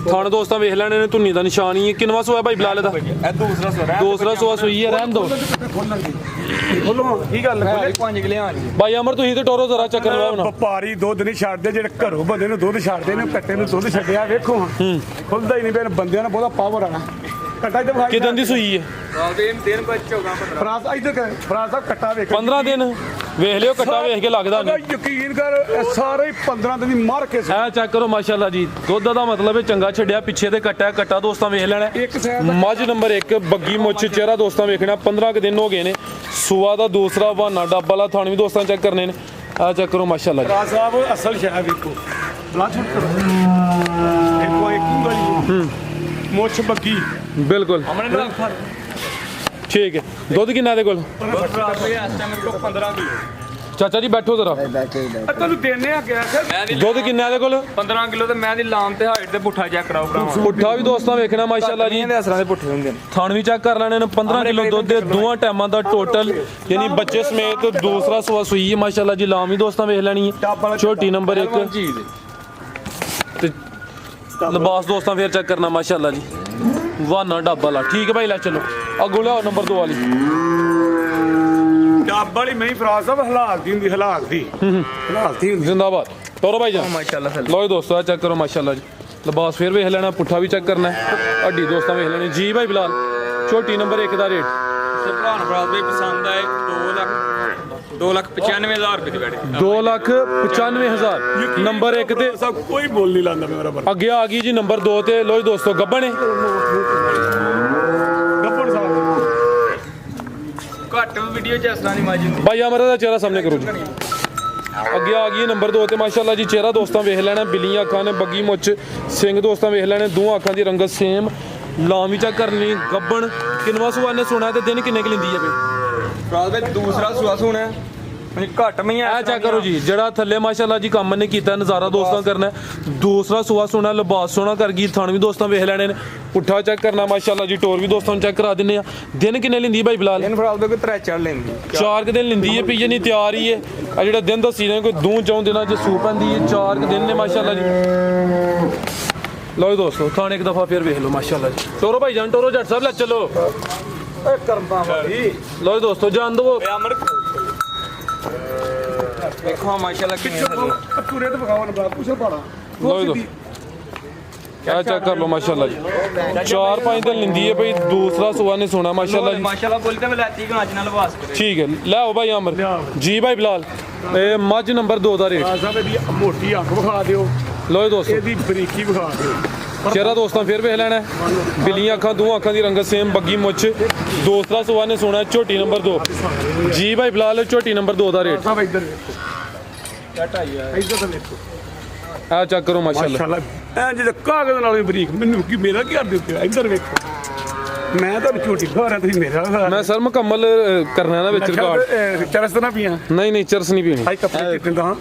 ਥਣ ਦੋਸਤਾਂ ਵੇਖ ਲੈਣੇ ਨੇ। ਧੁੰਨੀ ਦਾ ਨਿਸ਼ਾਨ ਹੀ ਹੈ। ਕਿੰਨਵਾਂ ਸੂਆ ਭਾਈ ਬਿਲਾਲ ਦਾ? ਇਹ ਦੂਸਰਾ ਸਵਾਰ ਦੂਸਰਾ ਸੂਆ ਸੂਈ ਹੈ। ਰਹਿਣ ਦੋ ਖੋਲੋ ਕੀ ਗੱਲ ਹੈ 5 ਕਿਲੇ ਆ ਜੀ। ਭਾਈ ਅਮਰ ਤੁਸੀਂ ਤੇ ਟੋਰੋ ਜ਼ਰਾ ਚੱਕਰ ਲਵਾਓ ਨਾ। ਵਪਾਰੀ ਦੁੱਧ ਨਹੀਂ ਛੱਡਦੇ, ਜਿਹੜੇ ਘਰੋਂ ਬੰਦੇ ਨੂੰ ਦੁੱਧ ਛੱਡਦੇ ਨੇ ਕੱਟੇ ਨੂੰ ਦੁੱਧ ਛੱਡਿਆ ਵੇਖੋ ਹਾਂ ਖੁੱਲਦਾ ਹੀ ਨਹੀਂ ਪਿਆ। ਬੰਦਿਆਂ ਨਾਲ ਬਹੁਤਾ ਪਾਵਰ ਆਣਾ ਕੱਟਾ ਤੇ ਭਾਈ ਕਿਦਨ ਦੀ ਸੂਈ ਹੈ? ਦਿਨ ਬੱਚ ਹੋਗਾ 15 ਫਰਾਜ਼ ਇੱਧਰ ਕਰ ਫਰਾਜ਼ ਸਾਹਿਬ ਕੱਟਾ ਵੇਖ 15 ਦਿਨ ਵੇਖ ਲਿਓ ਕੱਟਾ ਵੇਖ ਕੇ ਲੱਗਦਾ ਅਗਰ ਨਹੀਂ। ਯਕੀਨ ਕਰ ਇਹ ਸਾਰੇ ਹੀ 15 ਦਿਨ ਦੀ ਮਾਰ ਕੇ ਇਹ ਚੈੱਕ ਕਰੋ ਮਾਸ਼ਾਅੱਲਾ ਜੀ। ਦੁੱਧ ਦਾ ਮਤਲਬ ਹੈ ਚੰਗਾ ਛੱਡਿਆ। ਪਿੱਛੇ ਤੇ ਕੱਟਾ ਦੋਸਤਾਂ ਵੇਖ ਲੈਣਾ। ਇੱਕ ਸਾਈਡ ਦਾ ਮੱਝ ਨੰਬਰ 1 ਬੱਗੀ ਮੁੱਛ ਚਿਹਰਾ ਦੋਸਤਾਂ ਵੇਖਣਾ। 15 ਕੁ ਦਿਨ ਹੋ ਗਏ ਨੇ। ਸੂਆ ਦਾ ਦੂਸਰਾ ਬਹਾਨਾ ਡੱਬ ਵਾਲਾ ਥਣ ਵੀ ਦੋਸਤਾਂ ਚੈੱਕ ਕਰਨੇ ਨੇ। ਆ ਚੈੱਕ ਕਰੋ ਮਾਸ਼ਾਅੱਲਾ ਜੀ। ਫਰਾਜ਼ ਸਾਹਿਬ ਅਸਲ ਸ਼ੈ ਵੇਖੋ ਬਲਾ ਛੁੱਟ ਕਰੋ ਦੇਖੋ ਇੱਕ ਉਂਗਲੀ ਮੁੱਛ ਬੱਗੀ ਬਿਲਕੁਲ ਅਮਨ ਦਾ ਠੀਕ ਹੈ। ਦੁੱਧ ਕਿੰਨਾ ਦੇ ਕੋਲ? ਫਰਾਜ਼ ਦੇ ਇਸ ਟਾਈਮ ਕੋਲ 15 ਕਿਲੋ ਚਾਚਾ ਜੀ ਬੈਠੋ ਜ਼ਰਾ ਤੈਨੂੰ ਦੇਣੇ ਆ ਗਿਆ ਕਿ ਮੈਂ ਦੀ ਦੁੱਧ ਕਿੰਨਾ ਇਹਦੇ ਕੋਲ 15 ਕਿਲੋ ਤੇ ਮੈਂ ਦੀ ਲਾਮ ਤੇ ਹਾਈਟ ਤੇ ਪੁੱਠਾ ਚੈੱਕ ਕਰਾਓ ਭਰਾਵਾ ਪੁੱਠਾ ਵੀ ਦੋਸਤਾਂ ਵੇਖਣਾ ਮਾਸ਼ਾਅੱਲਾ ਜੀ ਦੇ ਅਸਰਾਂ ਦੇ ਪੁੱਠੇ ਹੁੰਦੇ ਨੇ ਥਣ ਵੀ ਚੈੱਕ ਕਰ ਲੈਣੇ ਨੇ 15 ਕਿਲੋ ਦੁੱਧ ਦੇ ਦੋਵਾਂ ਟਾਈਮਾਂ ਦਾ ਟੋਟਲ ਯਾਨੀ ਬੱਚੇ ਸਮੇਤ ਦੂਸਰਾ ਸੂਆ ਸੂਈ ਹੈ ਮਾਸ਼ਾਅੱਲਾ ਜੀ ਲਾਮ ਵੀ ਦੋਸਤਾਂ ਵੇਖ ਲੈਣੀ ਹੈ ਛੋਟੀ ਨੰਬਰ 1 ਚੀਜ਼ ਤੇ ਲਿਬਾਸ ਦੋਸਤਾਂ ਫੇਰ ਚੈੱਕ ਕਰਨਾ ਮਾਸ਼ਾਅੱਲਾ ਜੀ ਵਾਨਾ ਢਾਬਾ ਲਾ ਠੀਕ ਹੈ ਭਾਈ ਲੈ ਚਲੋ ਅੱਗੋਂ ਲਿਆਓ ਨੰਬਰ 2 ਵਾਲੀ ਡੱਬ ਵਾਲੀ ਮੈਂ ਫਰਾਜ਼ ਸਾਹਿਬ ਹਲਾਲ ਦੀ ਹੁੰਦੀ ਹਲਾਲ ਦੀ ਹੁੰਦੀ ਜ਼ਿੰਦਾਬਾਦ ਤੋਰੋ ਭਾਈ ਜਾਨ ਮਾਸ਼ਾਅੱਲਾ ਸਰ ਲਓ ਜੀ ਦੋਸਤੋ ਆ ਚੈੱਕ ਕਰੋ ਮਾਸ਼ਾਅੱਲਾ ਜੀ ਲਿਬਾਸ ਫੇਰ ਵੇਖ ਲੈਣਾ ਪੁੱਠਾ ਵੀ ਚੈੱਕ ਕਰਨਾ ਹੈ ਹੱਡੀ ਦੋਸਤਾਂ ਵੇਖ ਲੈਣੀ ਜੀ ਭਾਈ ਬਿਲਾਲ ਛੋਟੀ ਨੰਬਰ 1 ਦਾ ਰੇਟ ਤੇ ਭਰਾਨ ਭਰਾਤ ਵੀ ਪਸੰਦ ਆਏ 2,95,000 ਰੁਪਏ ਦੀ ਬੈਠੀ 2,95,000 ਨੰਬਰ 1 ਤੇ ਸਭ ਕੋਈ ਬੋਲ ਨਹੀਂ ਲਾਂਦਾ ਮੇਰਾ ਬਰ ਅੱਗੇ ਆ ਗਈ ਜੀ ਨੰਬਰ 2 ਤੇ ਲੋ ਜੀ ਦੋਸਤੋ ਗੱਬਣ ਹੈ ਗੱਪੜ ਸਾਹਿਬ ਘੱਟ ਵੀਡੀਓ ਚ ਇਸ ਤਰ੍ਹਾਂ ਦੀ ਮਾਜੀ ਹੁੰਦੀ ਭਾਈ ਅਮਰ ਦਾ ਚਿਹਰਾ ਸਾਹਮਣੇ ਕਰੋ ਜੀ ਅੱਗੇ ਆ ਗਈ ਨੰਬਰ 2 ਤੇ ਮਾਸ਼ਾਅੱਲਾ ਜੀ ਚਿਹਰਾ ਦੋਸਤਾਂ ਵੇਖ ਲੈਣਾ ਬਿੱਲੀਆਂ ਅੱਖਾਂ ਨੇ ਬੱਗੀ ਮੁੱਛ ਸਿੰਘ ਦੋਸਤਾਂ ਵੇਖ ਲੈਣੇ ਦੋਹਾਂ ਅੱਖਾਂ ਦੀ ਰੰਗਤ ਸੇਮ ਲਾਮ ਵੀ ਚੈੱਕ ਕਰਨੀ ਗੱਬਣ ਕਿੰਨਵਾ ਸੁਆ ਨੇ ਸੁਣਾ ਤੇ ਦਿਨ ਕਿੰਨੇ ਕੁ ਲੈਂਦੀ ਹੈ ਬਈ ਭਰਾਤ ਵਿੱਚ ਦੂਸਰਾ ਸੁਆ ਸੁਣਾ ਮੈਨੂੰ ਘੱਟ ਮਈਆਂ ਇਹ ਚੈੱਕ ਕਰੋ ਜੀ ਜਿਹੜਾ ਥੱਲੇ ਮਾਸ਼ਾਅੱਲਾ ਜੀ ਕੰਮ ਨੇ ਕੀਤਾ ਨਜ਼ਾਰਾ ਦੋਸਤਾਂ ਕਰਨਾ ਦੂਸਰਾ ਸੁਆ ਸੋਣਾ ਲਿਬਾਸ ਸੋਣਾ ਕਰ ਗਈ ਥਣ ਵੀ ਦੋਸਤਾਂ ਵੇਖ ਲੈਣੇ ਨੇ ਪੁੱਠਾ ਚੈੱਕ ਕਰਨਾ ਮਾਸ਼ਾਅੱਲਾ ਜੀ ਟੋਰ ਵੀ ਦੋਸਤਾਂ ਨੂੰ ਚੈੱਕ ਕਰਾ ਦਿੰਨੇ ਆ ਦਿਨ ਕਿੰਨੇ ਲੈਂਦੀ ਭਾਈ ਬਿਲਾਲ ਇਹਨ ਭਰਾਤ ਦੇ ਕੋਈ 3-4 ਲੈਂਦੀ 4 ਕੁ ਦਿਨ ਲੈਂਦੀ ਹੈ ਪੀਏ ਨਹੀਂ ਤਿਆਰ ਹੀ ਹੈ ਆ ਜਿਹੜਾ ਦਿਨ ਦੱਸੀ ਨੇ ਕੋਈ 2-4 ਦਿਨਾਂ ਚ ਸੂ ਪੈਂਦੀ ਹੈ 4 ਕੁ ਦਿਨ ਨੇ ਮਾਸ਼ਾਅੱਲਾ ਜੀ ਲਓ ਜੀ ਦੋਸਤੋ ਥਾਣੇ ਇੱਕ ਦਫਾ ਫੇਰ ਵੇਖ ਲਓ ਮਾਸ਼ਾਅੱਲਾ ਜੀ ਟੋਰੋ ਭਾਈ ਜਾਨ ਟੋਰੋ ਜੱਟ ਸਾਹਿਬ ਲੈ ਚਲੋ ਕਰਮਾ ਵਾਲੀ ਲਓ ਜੀ ਦੋਸਤੋ ਜਾਨ ਦਵੋ ਅਮਰ ਵੇਖੋ ਮਾਸ਼ਾਅੱਲਾ ਕਿੰਨੇ ਥੱਲੇ ਪੂਰੇ ਤੇ ਬਗਾਵਨ ਬਲਾ ਪੁੱਛ ਪਾੜਾ ਲਓ ਜੀ ਦੋਸਤੋ ਆ ਚੈੱਕ ਕਰ ਲਓ ਮਾਸ਼ਾਅੱਲਾ ਜੀ 4-5 ਦਿਨ ਲੈਂਦੀ ਹੈ ਭਾਈ ਦੂਸਰਾ ਸੁਆ ਨੇ ਸੋਣਾ ਮਾਸ਼ਾਅੱਲਾ ਜੀ ਮਾਸ਼ਾਅੱਲਾ ਬੋਲੀ ਤਾਂ ਮੈਂ ਲੈਤੀ ਗਾਂਜ ਨਾਲ ਵਾਸ ਕਰੇ ਠੀਕ ਹੈ ਲੈ ਆਓ ਭਾਈ ਅਮਰ ਜੀ ਭਾਈ ਬਿਲਾਲ ਇਹ ਮੱਝ ਨੰਬਰ 2 ਦਾ ਰੇਟ ਫਰਾਜ਼ ਸਾਹਿਬ ਇਹਦੀ ਮੋਟੀ ਅੱਖ ਵਿਖਾ ਦਿਓ ਲਓ ਜੀ ਦੋਸਤੋ ਇਹਦੀ ਬਰੀਕੀ ਵਿਖਾ ਦਿਓ ਚਿਹਰਾ ਦੋਸਤਾਂ ਫੇਰ ਵੇਖ ਲੈਣਾ ਬਿੱਲੀਆਂ ਅੱਖਾਂ ਦੋਹਾਂ ਅੱਖਾਂ ਦੀ ਰੰਗਤ ਸੇਮ ਬੱਗੀ ਮੁੱਛ ਦੋਸਤਰਾ ਸੁਆ ਨੇ ਸੋਣਾ ਝੋਟੀ ਨੰਬਰ 2 ਜੀ ਭਾਈ ਬਿਲਾਲ ਝੋਟੀ ਨੰਬਰ 2 ਦਾ ਰੇਟ ਸਾਹਿਬ ਇੱਧਰ ਵੇਖੋ ਇੱਧਰ ਤਾਂ ਵੇਖੋ ਆ ਚੈੱਕ ਕਰੋ ਮਾਸ਼ਾਅੱਲਾ ਮਾਸ਼ਾਅੱਲਾ ਐ ਜਿਹਦਾ ਕਾਗਜ਼ ਨਾਲ ਵੀ ਬਰੀਕ ਮੈਨੂੰ ਕੀ ਮੇਰਾ ਕੀ ਕਰਦੇ ਉੱਤੇ ਇੱਧਰ ਵੇਖੋ ਮੈਂ ਤਾਂ ਝੋਟੀ ਖਾ ਰਿਹਾ ਤੁਸੀਂ ਮੇਰਾ ਮੈਂ ਸਰ ਮੁਕੰਮਲ ਕਰਨਾ ਨਾ ਵਿੱਚ ਰਿਕਾਰਡ ਚਰਸ ਤਾਂ ਨਾ ਪੀਆਂ ਨਹੀਂ ਚਰਸ ਨਹੀਂ ਪੀਣੀ ਹਾਈ ਕੱਪੜੇ ਕਿੰਦਾ ਹਾਂ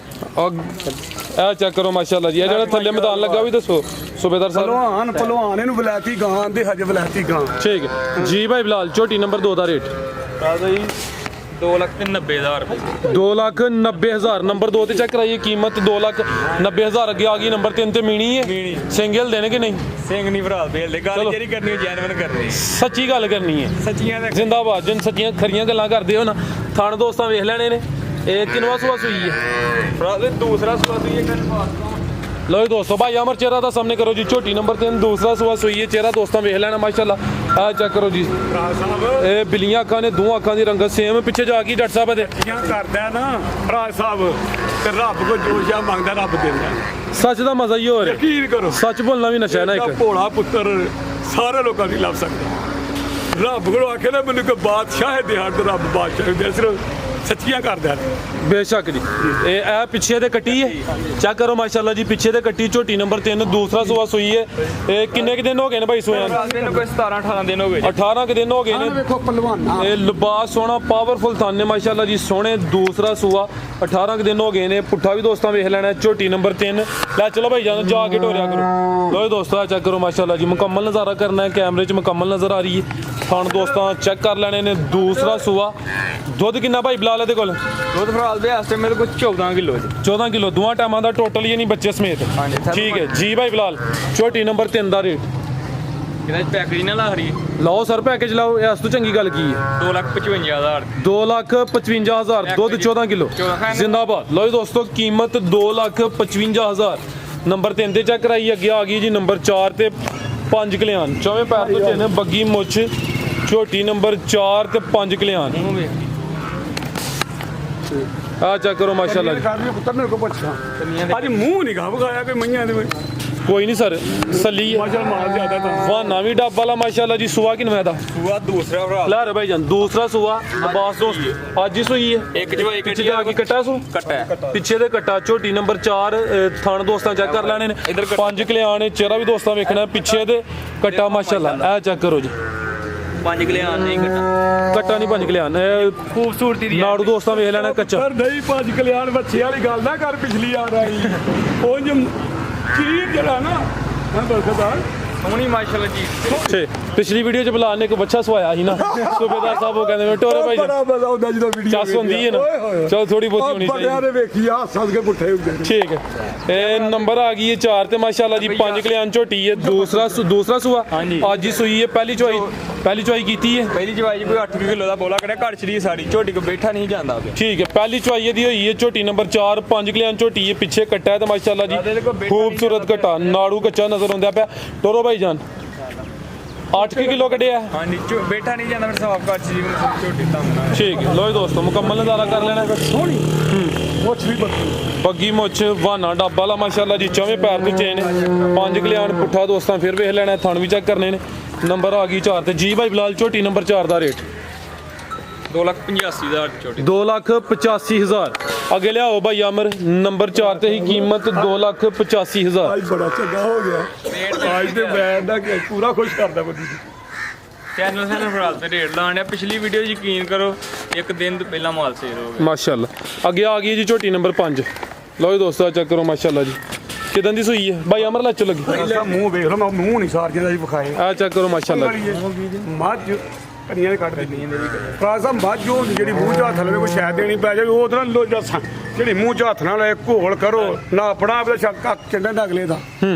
ਆ ਚੈੱਕ ਕਰੋ ਮਾਸ਼ਾਅੱਲਾ ਜੀ ਇਹ ਜਿਹੜਾ ਥੱਲੇ ਮੈਦਾਨ ਲੱਗਾ ਵੀ ਦੱਸੋ ਸੂਬੇਦਾਰ ਸਾਹਿਬ ਪਹਿਲਵਾਨ ਇਹਨੂੰ ਬਲੈਤੀ ਗਾਂ ਦੇ ਹਜ ਬਲੈਤੀ ਗਾਂ ਠੀਕ ਹੈ ਜੀ ਭਾਈ ਬਿਲਾਲ ਝੋਟੀ ਨੰਬਰ 2 ਦਾ ਰੇਟ ਭਰਾਤ ਜੀ 2,90,000 ਰੁਪਏ 2,90,000 ਨੰਬਰ 2 ਤੇ ਚੈੱਕ ਕਰਾਈਏ ਕੀਮਤ 2,90,000 ਅੱਗੇ ਆ ਗਈ ਨੰਬਰ 3 ਤੇ ਮੀਣੀ ਹੈ ਸਿੰਗਲ ਦੇਣੇ ਕਿ ਨਹੀਂ ਸਿੰਘ ਨਹੀਂ ਭਰਾਤ ਬੇਲ ਦੇ ਗੱਲ ਜਿਹੜੀ ਕਰਨੀ ਜੈਨੂਇਨ ਕਰਨੀ ਸੱਚੀ ਗੱਲ ਕਰਨੀ ਹੈ ਸੱਚੀਆਂ ਦਾ ਜ਼ਿੰਦਾਬਾਦ ਜਿਨ ਸੱਚੀਆਂ ਖਰੀਆਂ ਗੱਲਾਂ ਕਰਦੇ ਹੋ ਨਾ ਥਣ ਦੋਸਤਾਂ ਵੇਖ ਲੈਣੇ ਨੇ ਇਹ ਕਿੰਨਵਾ ਸੁਆ ਸੂਈ ਹੈ ਭਰਾਤ ਦੇ ਦੂਸਰਾ ਸੁਆ ਦੀ ਇੱਕ ਲਓ ਜੀ ਦੋਸਤੋ ਭਾਈ ਅਮਰ ਚਿਹਰਾ ਦਾ ਸਾਹਮਣੇ ਕਰੋ ਜੀ ਝੋਟੀ ਨੰਬਰ 3 ਦੂਸਰਾ ਸੁਆ ਸੂਈ ਹੈ ਚਿਹਰਾ ਦੋਸਤਾਂ ਵੇਖ ਲੈਣਾ ਮਾਸ਼ਾਅੱਲਾ ਆ ਚੈੱਕ ਕਰੋ ਜੀ ਇਹ ਬਿੱਲੀਆਂ ਅੱਖਾਂ ਨੇ ਦੋਹਾਂ ਅੱਖਾਂ ਦੀ ਰੰਗਤ ਸੇਮ ਪਿੱਛੇ ਜਾ ਕੇ ਡਾਕਟਰ ਸਾਹਿਬ ਇਹਦੇ ਕੀ ਕਰਦਾ ਨਾ ਰਾਜ ਸਾਹਿਬ ਤੇ ਰੱਬ ਕੋ ਜੋ ਸ਼ਾ ਮੰਗਦਾ ਰੱਬ ਦਿੰਦਾ ਸੱਚ ਦਾ ਮਜ਼ਾ ਹੀ ਹੋਰ ਹੈ ਯਕੀਨ ਕਰੋ ਸੱਚ ਬੋਲਣਾ ਵੀ ਨਸ਼ਾ ਹੈ ਨਾ ਇਹਦਾ ਇੱਕ ਭੋਲਾ ਪੁੱਤਰ ਸਾਰੇ ਲੋਕਾਂ ਦੀ ਲੱਭ ਸਕਦਾ ਰੱਬ ਕੋਲ ਆਖੇ ਨਾ ਮੈਨੂੰ ਕੋਈ ਬਾਦਸ਼ਾਹ ਹੈ ਦਿਹਾੜ ਤੇ ਰੱਬ ਬਾਦਸ਼ਾਹ ਦੇ ਸਿਰਫ ਸੱਚੀਆਂ ਕਰਦਾ ਬੇਸ਼ੱਕ ਜੀ ਇਹ ਪਿੱਛੇ ਤੇ ਕੱਟੀ ਹੈ ਚੈੱਕ ਕਰੋ ਮਾਸ਼ਾਅੱਲਾ ਜੀ ਪਿੱਛੇ ਤੇ ਕੱਟੀ ਝੋਟੀ ਨੰਬਰ 3 ਦੂਸਰਾ ਸੁਆ ਸੂਈ ਹੈ ਇਹ ਕਿੰਨੇ ਕੁ ਦਿਨ ਹੋ ਗਏ ਨੇ ਭਾਈ ਸੋਇਆਂ ਨੂੰ ਦਿਨ ਕੋਈ 17-18 ਦਿਨ ਹੋ ਗਏ 18 ਕੁ ਦਿਨ ਹੋ ਗਏ ਨੇ ਵੇਖੋ ਪਹਿਲਵਾਨਾ ਇਹ ਲਿਬਾਸ ਸੋਹਣਾ ਪਾਵਰਫੁਲ ਥਾਨੇ ਮਾਸ਼ਾਅੱਲਾ ਜੀ ਸੋਹਣੇ ਦੂਸਰਾ ਸੂਆ 18 ਕੁ ਦਿਨ ਹੋ ਗਏ ਨੇ ਪੁੱਠਾ ਵੀ ਦੋਸਤਾਂ ਵੇਖ ਲੈਣਾ ਝੋਟੀ ਨੰਬਰ 3 ਲੈ ਚਲੋ ਭਾਈ ਜਾਨ ਜਾ ਕੇ ਢੋਰਿਆ ਕਰੋ ਲੋ ਦੋਸਤੋ ਚੈੱਕ ਕਰੋ ਮਾਸ਼ਾਅੱਲਾ ਜੀ ਮੁਕੰਮਲ ਨਜ਼ਾਰਾ ਕਰਨਾ ਹੈ ਕੈਮਰੇ 'ਚ ਮੁਕੰਮਲ ਨਜ਼ਰ ਆ ਰਹੀ ਹੈ ਥਣ ਦੋਸਤਾਂ ਚੈੱਕ ਕਰ ਲੈਣੇ ਨੇ ਦੂਸਰਾ ਸੂਆ ਦੁੱਧ ਕਿੰਨਾ ਭਾਈ ਬਿਲਾਲ ਇਹਦੇ ਕੋਲ ਦੁੱਧ ਭਰਾਤ ਦੇ ਵਾਸਤੇ ਮੇਰੇ ਕੋਲ 14 ਕਿਲੋ ਹੈ 14 ਕਿਲੋ ਦੋਵਾਂ ਟਾਈਮਾਂ ਦਾ ਟੋਟਲ ਯਾਨੀ ਬੱਚੇ ਸਮੇਤ ਹਾਂਜੀ, ਸਰ। ਠੀਕ ਹੈ ਜੀ ਭਾਈ ਬਿਲਾਲ ਝੋਟੀ ਨੰਬਰ 3 ਦਾ ਰੇਟ ਇਹਦਾ ਪੈਕੇਜ ਨਾ ਲਾ ਰਹੀ ਲਓ ਸਰ ਪੈਕੇਜ ਲਾਓ ਇਸ ਤੋਂ ਚੰਗੀ ਗੱਲ ਕੀ ਹੈ 2,55,000 2,55,000 ਦੁੱਧ 14 ਕਿਲੋ ਜ਼ਿੰਦਾਬਾਦ ਲਓ ਜੀ ਦੋਸਤੋ ਕੀਮਤ 2,55,000 ਨੰਬਰ 3 ਤੇ ਚੈੱਕ ਕਰਾਈ ਅੱਗੇ ਆ ਗਈ ਜੀ ਨੰਬਰ 4 ਤੇ 5 ਕਲਿਆਣ ਚੌਵੇਂ ਪੈਰ ਤੋਂ ਤਿੰਨ ਬੱਗੀ ਮੁੱਛ ਝੋਟੀ ਨੰਬਰ 4 ਤੇ 5 ਕਲਿਆਣ ਮੂੰਹ ਵੇਖ ਆ ਚੈੱਕ ਕਰੋ ਮਾਸ਼ਾਅੱਲਾ ਜੀ ਖਾਲੀ ਪੁੱਤਰ ਮੇਰੇ ਕੋ ਪੁੱਛਾਂ ਅੱਜ ਮੂੰਹ ਨਹੀਂ ਗਾ ਵਿਖਾਇਆ ਕੋਈ ਮਈਆਂ ਦੇ ਵਿੱਚ ਕੋਈ ਨਹੀਂ ਸਰ ਸੱਲੀ ਹੈ ਮਾਸ਼ਾਅੱਲਾ ਮਾਲ ਜ਼ਿਆਦਾ ਤਾਂ ਵਾਹ ਨਵੀਂ ਡੱਬ ਵਾਲਾ ਮਾਸ਼ਾਅੱਲਾ ਜੀ ਸੁਆ ਕਿਨਵੇਂ ਦਾ ਸੂਆ ਦੂਸਰਾ ਭਰਾਤ ਲੈ ਰੇ ਭਾਈ ਜਾਨ ਦੂਸਰਾ ਸੁਆ ਅਬਾਸ ਦੋਸਤ ਅੱਜ ਹੀ ਸੂਈ ਹੈ ਇੱਕ ਜੋ ਇੱਕ ਪਿੱਛੇ ਜਾ ਕੇ ਕੱਟਾ ਸੂ ਕੱਟਾ ਪਿੱਛੇ ਦੇ ਕੱਟਾ ਝੋਟੀ ਨੰਬਰ 4 ਥਣ ਦੋਸਤਾਂ ਚੈੱਕ ਕਰ ਲੈਣੇ ਨੇ 5 ਕਲਿਆਣ ਚਿਹਰਾ ਵੀ ਦੋਸਤਾਂ ਵੇਖਣਾ ਪਿੱਛੇ ਦੇ ਕੱਟਾ ਮਾਸ਼ਾਅੱਲਾ ਇਹ ਚੈੱਕ ਕਰੋ ਜੀ 5 ਕਿਲੇ ਆਂ ਨਹੀਂ ਕੱਟਾ ਕੱਟਾ ਨਹੀਂ 5 ਕਿਲੇ ਆਨ ਖੂਬਸੂਰਤੀ ਦੀ ਨਾੜੂ ਦੋਸਤਾਂ ਵੇਖ ਲੈਣਾ ਕੱਚਾ ਪਰ ਨਹੀਂ 5 ਕਲਿਆਣ ਬੱਚੇ ਵਾਲੀ ਗੱਲ ਨਾ ਕਰ ਪਿਛਲੀ ਆ ਰਹੀ ਉਹ ਜੋ ਚੀਜ਼ ਜਿਹੜਾ ਨਾ ਹਾਂ ਬਰਕਤਾਰ ਸੋਹਣੀ ਮਾਸ਼ਾਅੱਲਾ ਜੀ ਛੇ ਪਿਛਲੀ ਵੀਡੀਓ ਚ ਬਲਾਨ ਨੇ ਇੱਕ ਬੱਚਾ ਸਵਾਇਆ ਸੀ ਨਾ ਸੂਬੇਦਾਰ ਸਾਹਿਬ ਉਹ ਕਹਿੰਦੇ ਟੋਰੇ ਭਾਈ ਬੜਾ ਮਜ਼ਾ ਆਉਂਦਾ ਜਦੋਂ ਵੀਡੀਓ ਚੱਸ ਹੁੰਦੀ ਹੈ ਨਾ ਚਲ ਥੋੜੀ ਬਹੁਤੀ ਹੋਣੀ ਬੜਿਆਂ ਚਾਹੀਦੀ ਨੇ ਵੇਖੀ ਆ ਸੱਦ ਕੇ ਪੁੱਠੇ ਹੁੰਦੇ ਨੇ ਠੀਕ ਹੈ ਇਹ ਨੰਬਰ ਆ ਗਈ ਹੈ 4 ਤੇ ਮਾਸ਼ਾਅੱਲਾ ਜੀ 5 ਕਲਿਆਣ ਝੋਟੀ ਹੈ ਦੂਸਰਾ ਸੂਆ ਹਾਂਜੀ। ਅੱਜ ਹੀ ਸੂਈ ਹੈ ਪਹਿਲੀ ਚੁਆਈ ਕੀਤੀ ਹੈ ਪਹਿਲੀ ਜਵਾਈ ਕੋਈ 8 ਕਿਲੋ ਦਾ ਬੋਲਾ ਕਰਿਆ ਘੜ ਚੜੀ ਸਾੜੀ ਝੋਟੀ ਕੋ ਬੈਠਾ ਨਹੀਂ ਜਾਂਦਾ ਉਹਦੇ ਠੀਕ ਹੈ ਪਹਿਲੀ ਚੁਆਈ ਇਹਦੀ ਹੋਈ ਹੈ ਝੋਟੀ ਨੰਬਰ 4 5 ਕਲਿਆਣ ਝੋਟੀ ਹੈ ਪਿੱਛੇ ਕੱਟਾ ਹੈ ਤੇ ਮਾਸ਼ਾਅੱਲਾ ਜੀ ਖੂਬਸੂਰਤ ਕੱਟਾ ਨਾੜੂ ਕੱਚਾ ਨਜ਼ਰ ਆਉਂਦਾ ਪਿਆ ਟੋਰੋ ਭਾਈ ਜਾਨ 8 ਕਿਲੋ ਕੱਢਿਆ ਹਾਂਜੀ ਬੈਠਾ ਨਹੀਂ ਜਾਂਦਾ ਮੇਰੇ ਸਾਫ ਘੜ ਚੜੀ ਝੋਟੀ ਤਾਂ ਠੀਕ ਹੈ ਲੋ ਜੀ ਦੋਸਤੋ ਮੁਕੰਮਲ ਨਜ਼ਾਰਾ ਕਰ ਲੈਣਾ ਸੋਹਣੀ ਮੁੱਛ ਵੀ ਬੱਗੀ ਮੁੱਛ ਵਾਨਾ ਡੱਬਾ ਵਾਲਾ ਮਾਸ਼ਾਅੱਲਾ ਜੀ ਚੌਵੇਂ ਪੈਰ ਤੇ ਚੇਨ 5 ਕਲਿਆਣ ਪੁੱਠਾ ਦੋਸਤਾਂ ਫਿਰ ਵੇਖ ਲੈਣਾ ਥਣ ਵੀ ਚੈੱਕ ਕਰਨੇ ਨੇ ਨੰਬਰ ਆ ਗਈ 4 ਤੇ ਜੀ ਭਾਈ ਬਿਲਾਲ ਝੋਟੀ ਨੰਬਰ 4 ਦਾ ਰੇਟ 2,85,000 ਝੋਟੀ 2,85,000 ਅੱਗੇ ਲਿਆਓ ਭਾਈ ਅਮਰ ਨੰਬਰ 4 ਤੇ ਹੀ ਕੀਮਤ 2,85,000 ਅੱਜ ਬੜਾ ਚੰਗਾ ਹੋ ਗਿਆ ਅੱਜ ਤੇ ਮੈਂ ਨਾ ਕਿ ਪੂਰਾ ਖੁਸ਼ ਕਰਦਾ ਬੰਦੀ ਚੈਨਲ ਸਾਨੂੰ ਫਰਾਲ ਤੇ ਰੇਟ ਲਾਣ ਪਿਛਲੀ ਵੀਡੀਓ ਯਕੀਨ ਕਰੋ ਇੱਕ ਦਿਨ ਤੋਂ ਪਹਿਲਾਂ ਮਾਲ ਸੇਲ ਹੋ ਗਿਆ ਮਾਸ਼ਾਅੱਲਾ ਅੱਗੇ ਆ ਗਈ ਜੀ ਝੋਟੀ ਨੰਬਰ 5 ਲਓ ਜੀ ਦੋਸਤੋ ਚੈੱਕ ਕਰੋ ਮਾਸ਼ਾਅੱਲਾ ਜੀ ਕਿਦਾਂ ਦੀ ਸੂਈ ਹੈ ਭਾਈ ਅਮਰ ਲੱਚ ਲੱਗੀ ਇਹਦਾ ਮੂੰਹ ਵੇਖ ਲਓ ਮੈਂ ਮੂੰਹ ਨਹੀਂ ਸਾਰ ਜਿਹਦਾ ਜੀ ਵਿਖਾਏ ਆ ਚੈੱਕ ਕਰੋ ਮਾਸ਼ਾਅੱਲਾ ਮੱਝ ਕੰਨੀਆਂ ਦੇ ਕੱਢ ਦਿੰਦੀਆਂ ਭਰਾ ਸਾਹਿਬ ਮੱਝ ਉਹ ਹੁੰਦੀ ਜਿਹੜੀ ਮੂੰਹ 'ਚ ਹੱਥ ਲਵੇ ਕੋਈ ਸ਼ਾਇਦ ਦੇਣੀ ਪੈ ਜਾਵੇ ਉਹ ਤਾਂ ਲੋਜਾ ਜਿਹੜੀ ਮੂੰਹ 'ਚ ਹੱਥ ਨਾਲ ਘੋਲ ਕਰੋ ਨਾ ਆਪਣਾ ਆਪਦਾ ਸ਼ੱਕ ਚੰਡਾ ਡਗਲੇ ਦਾ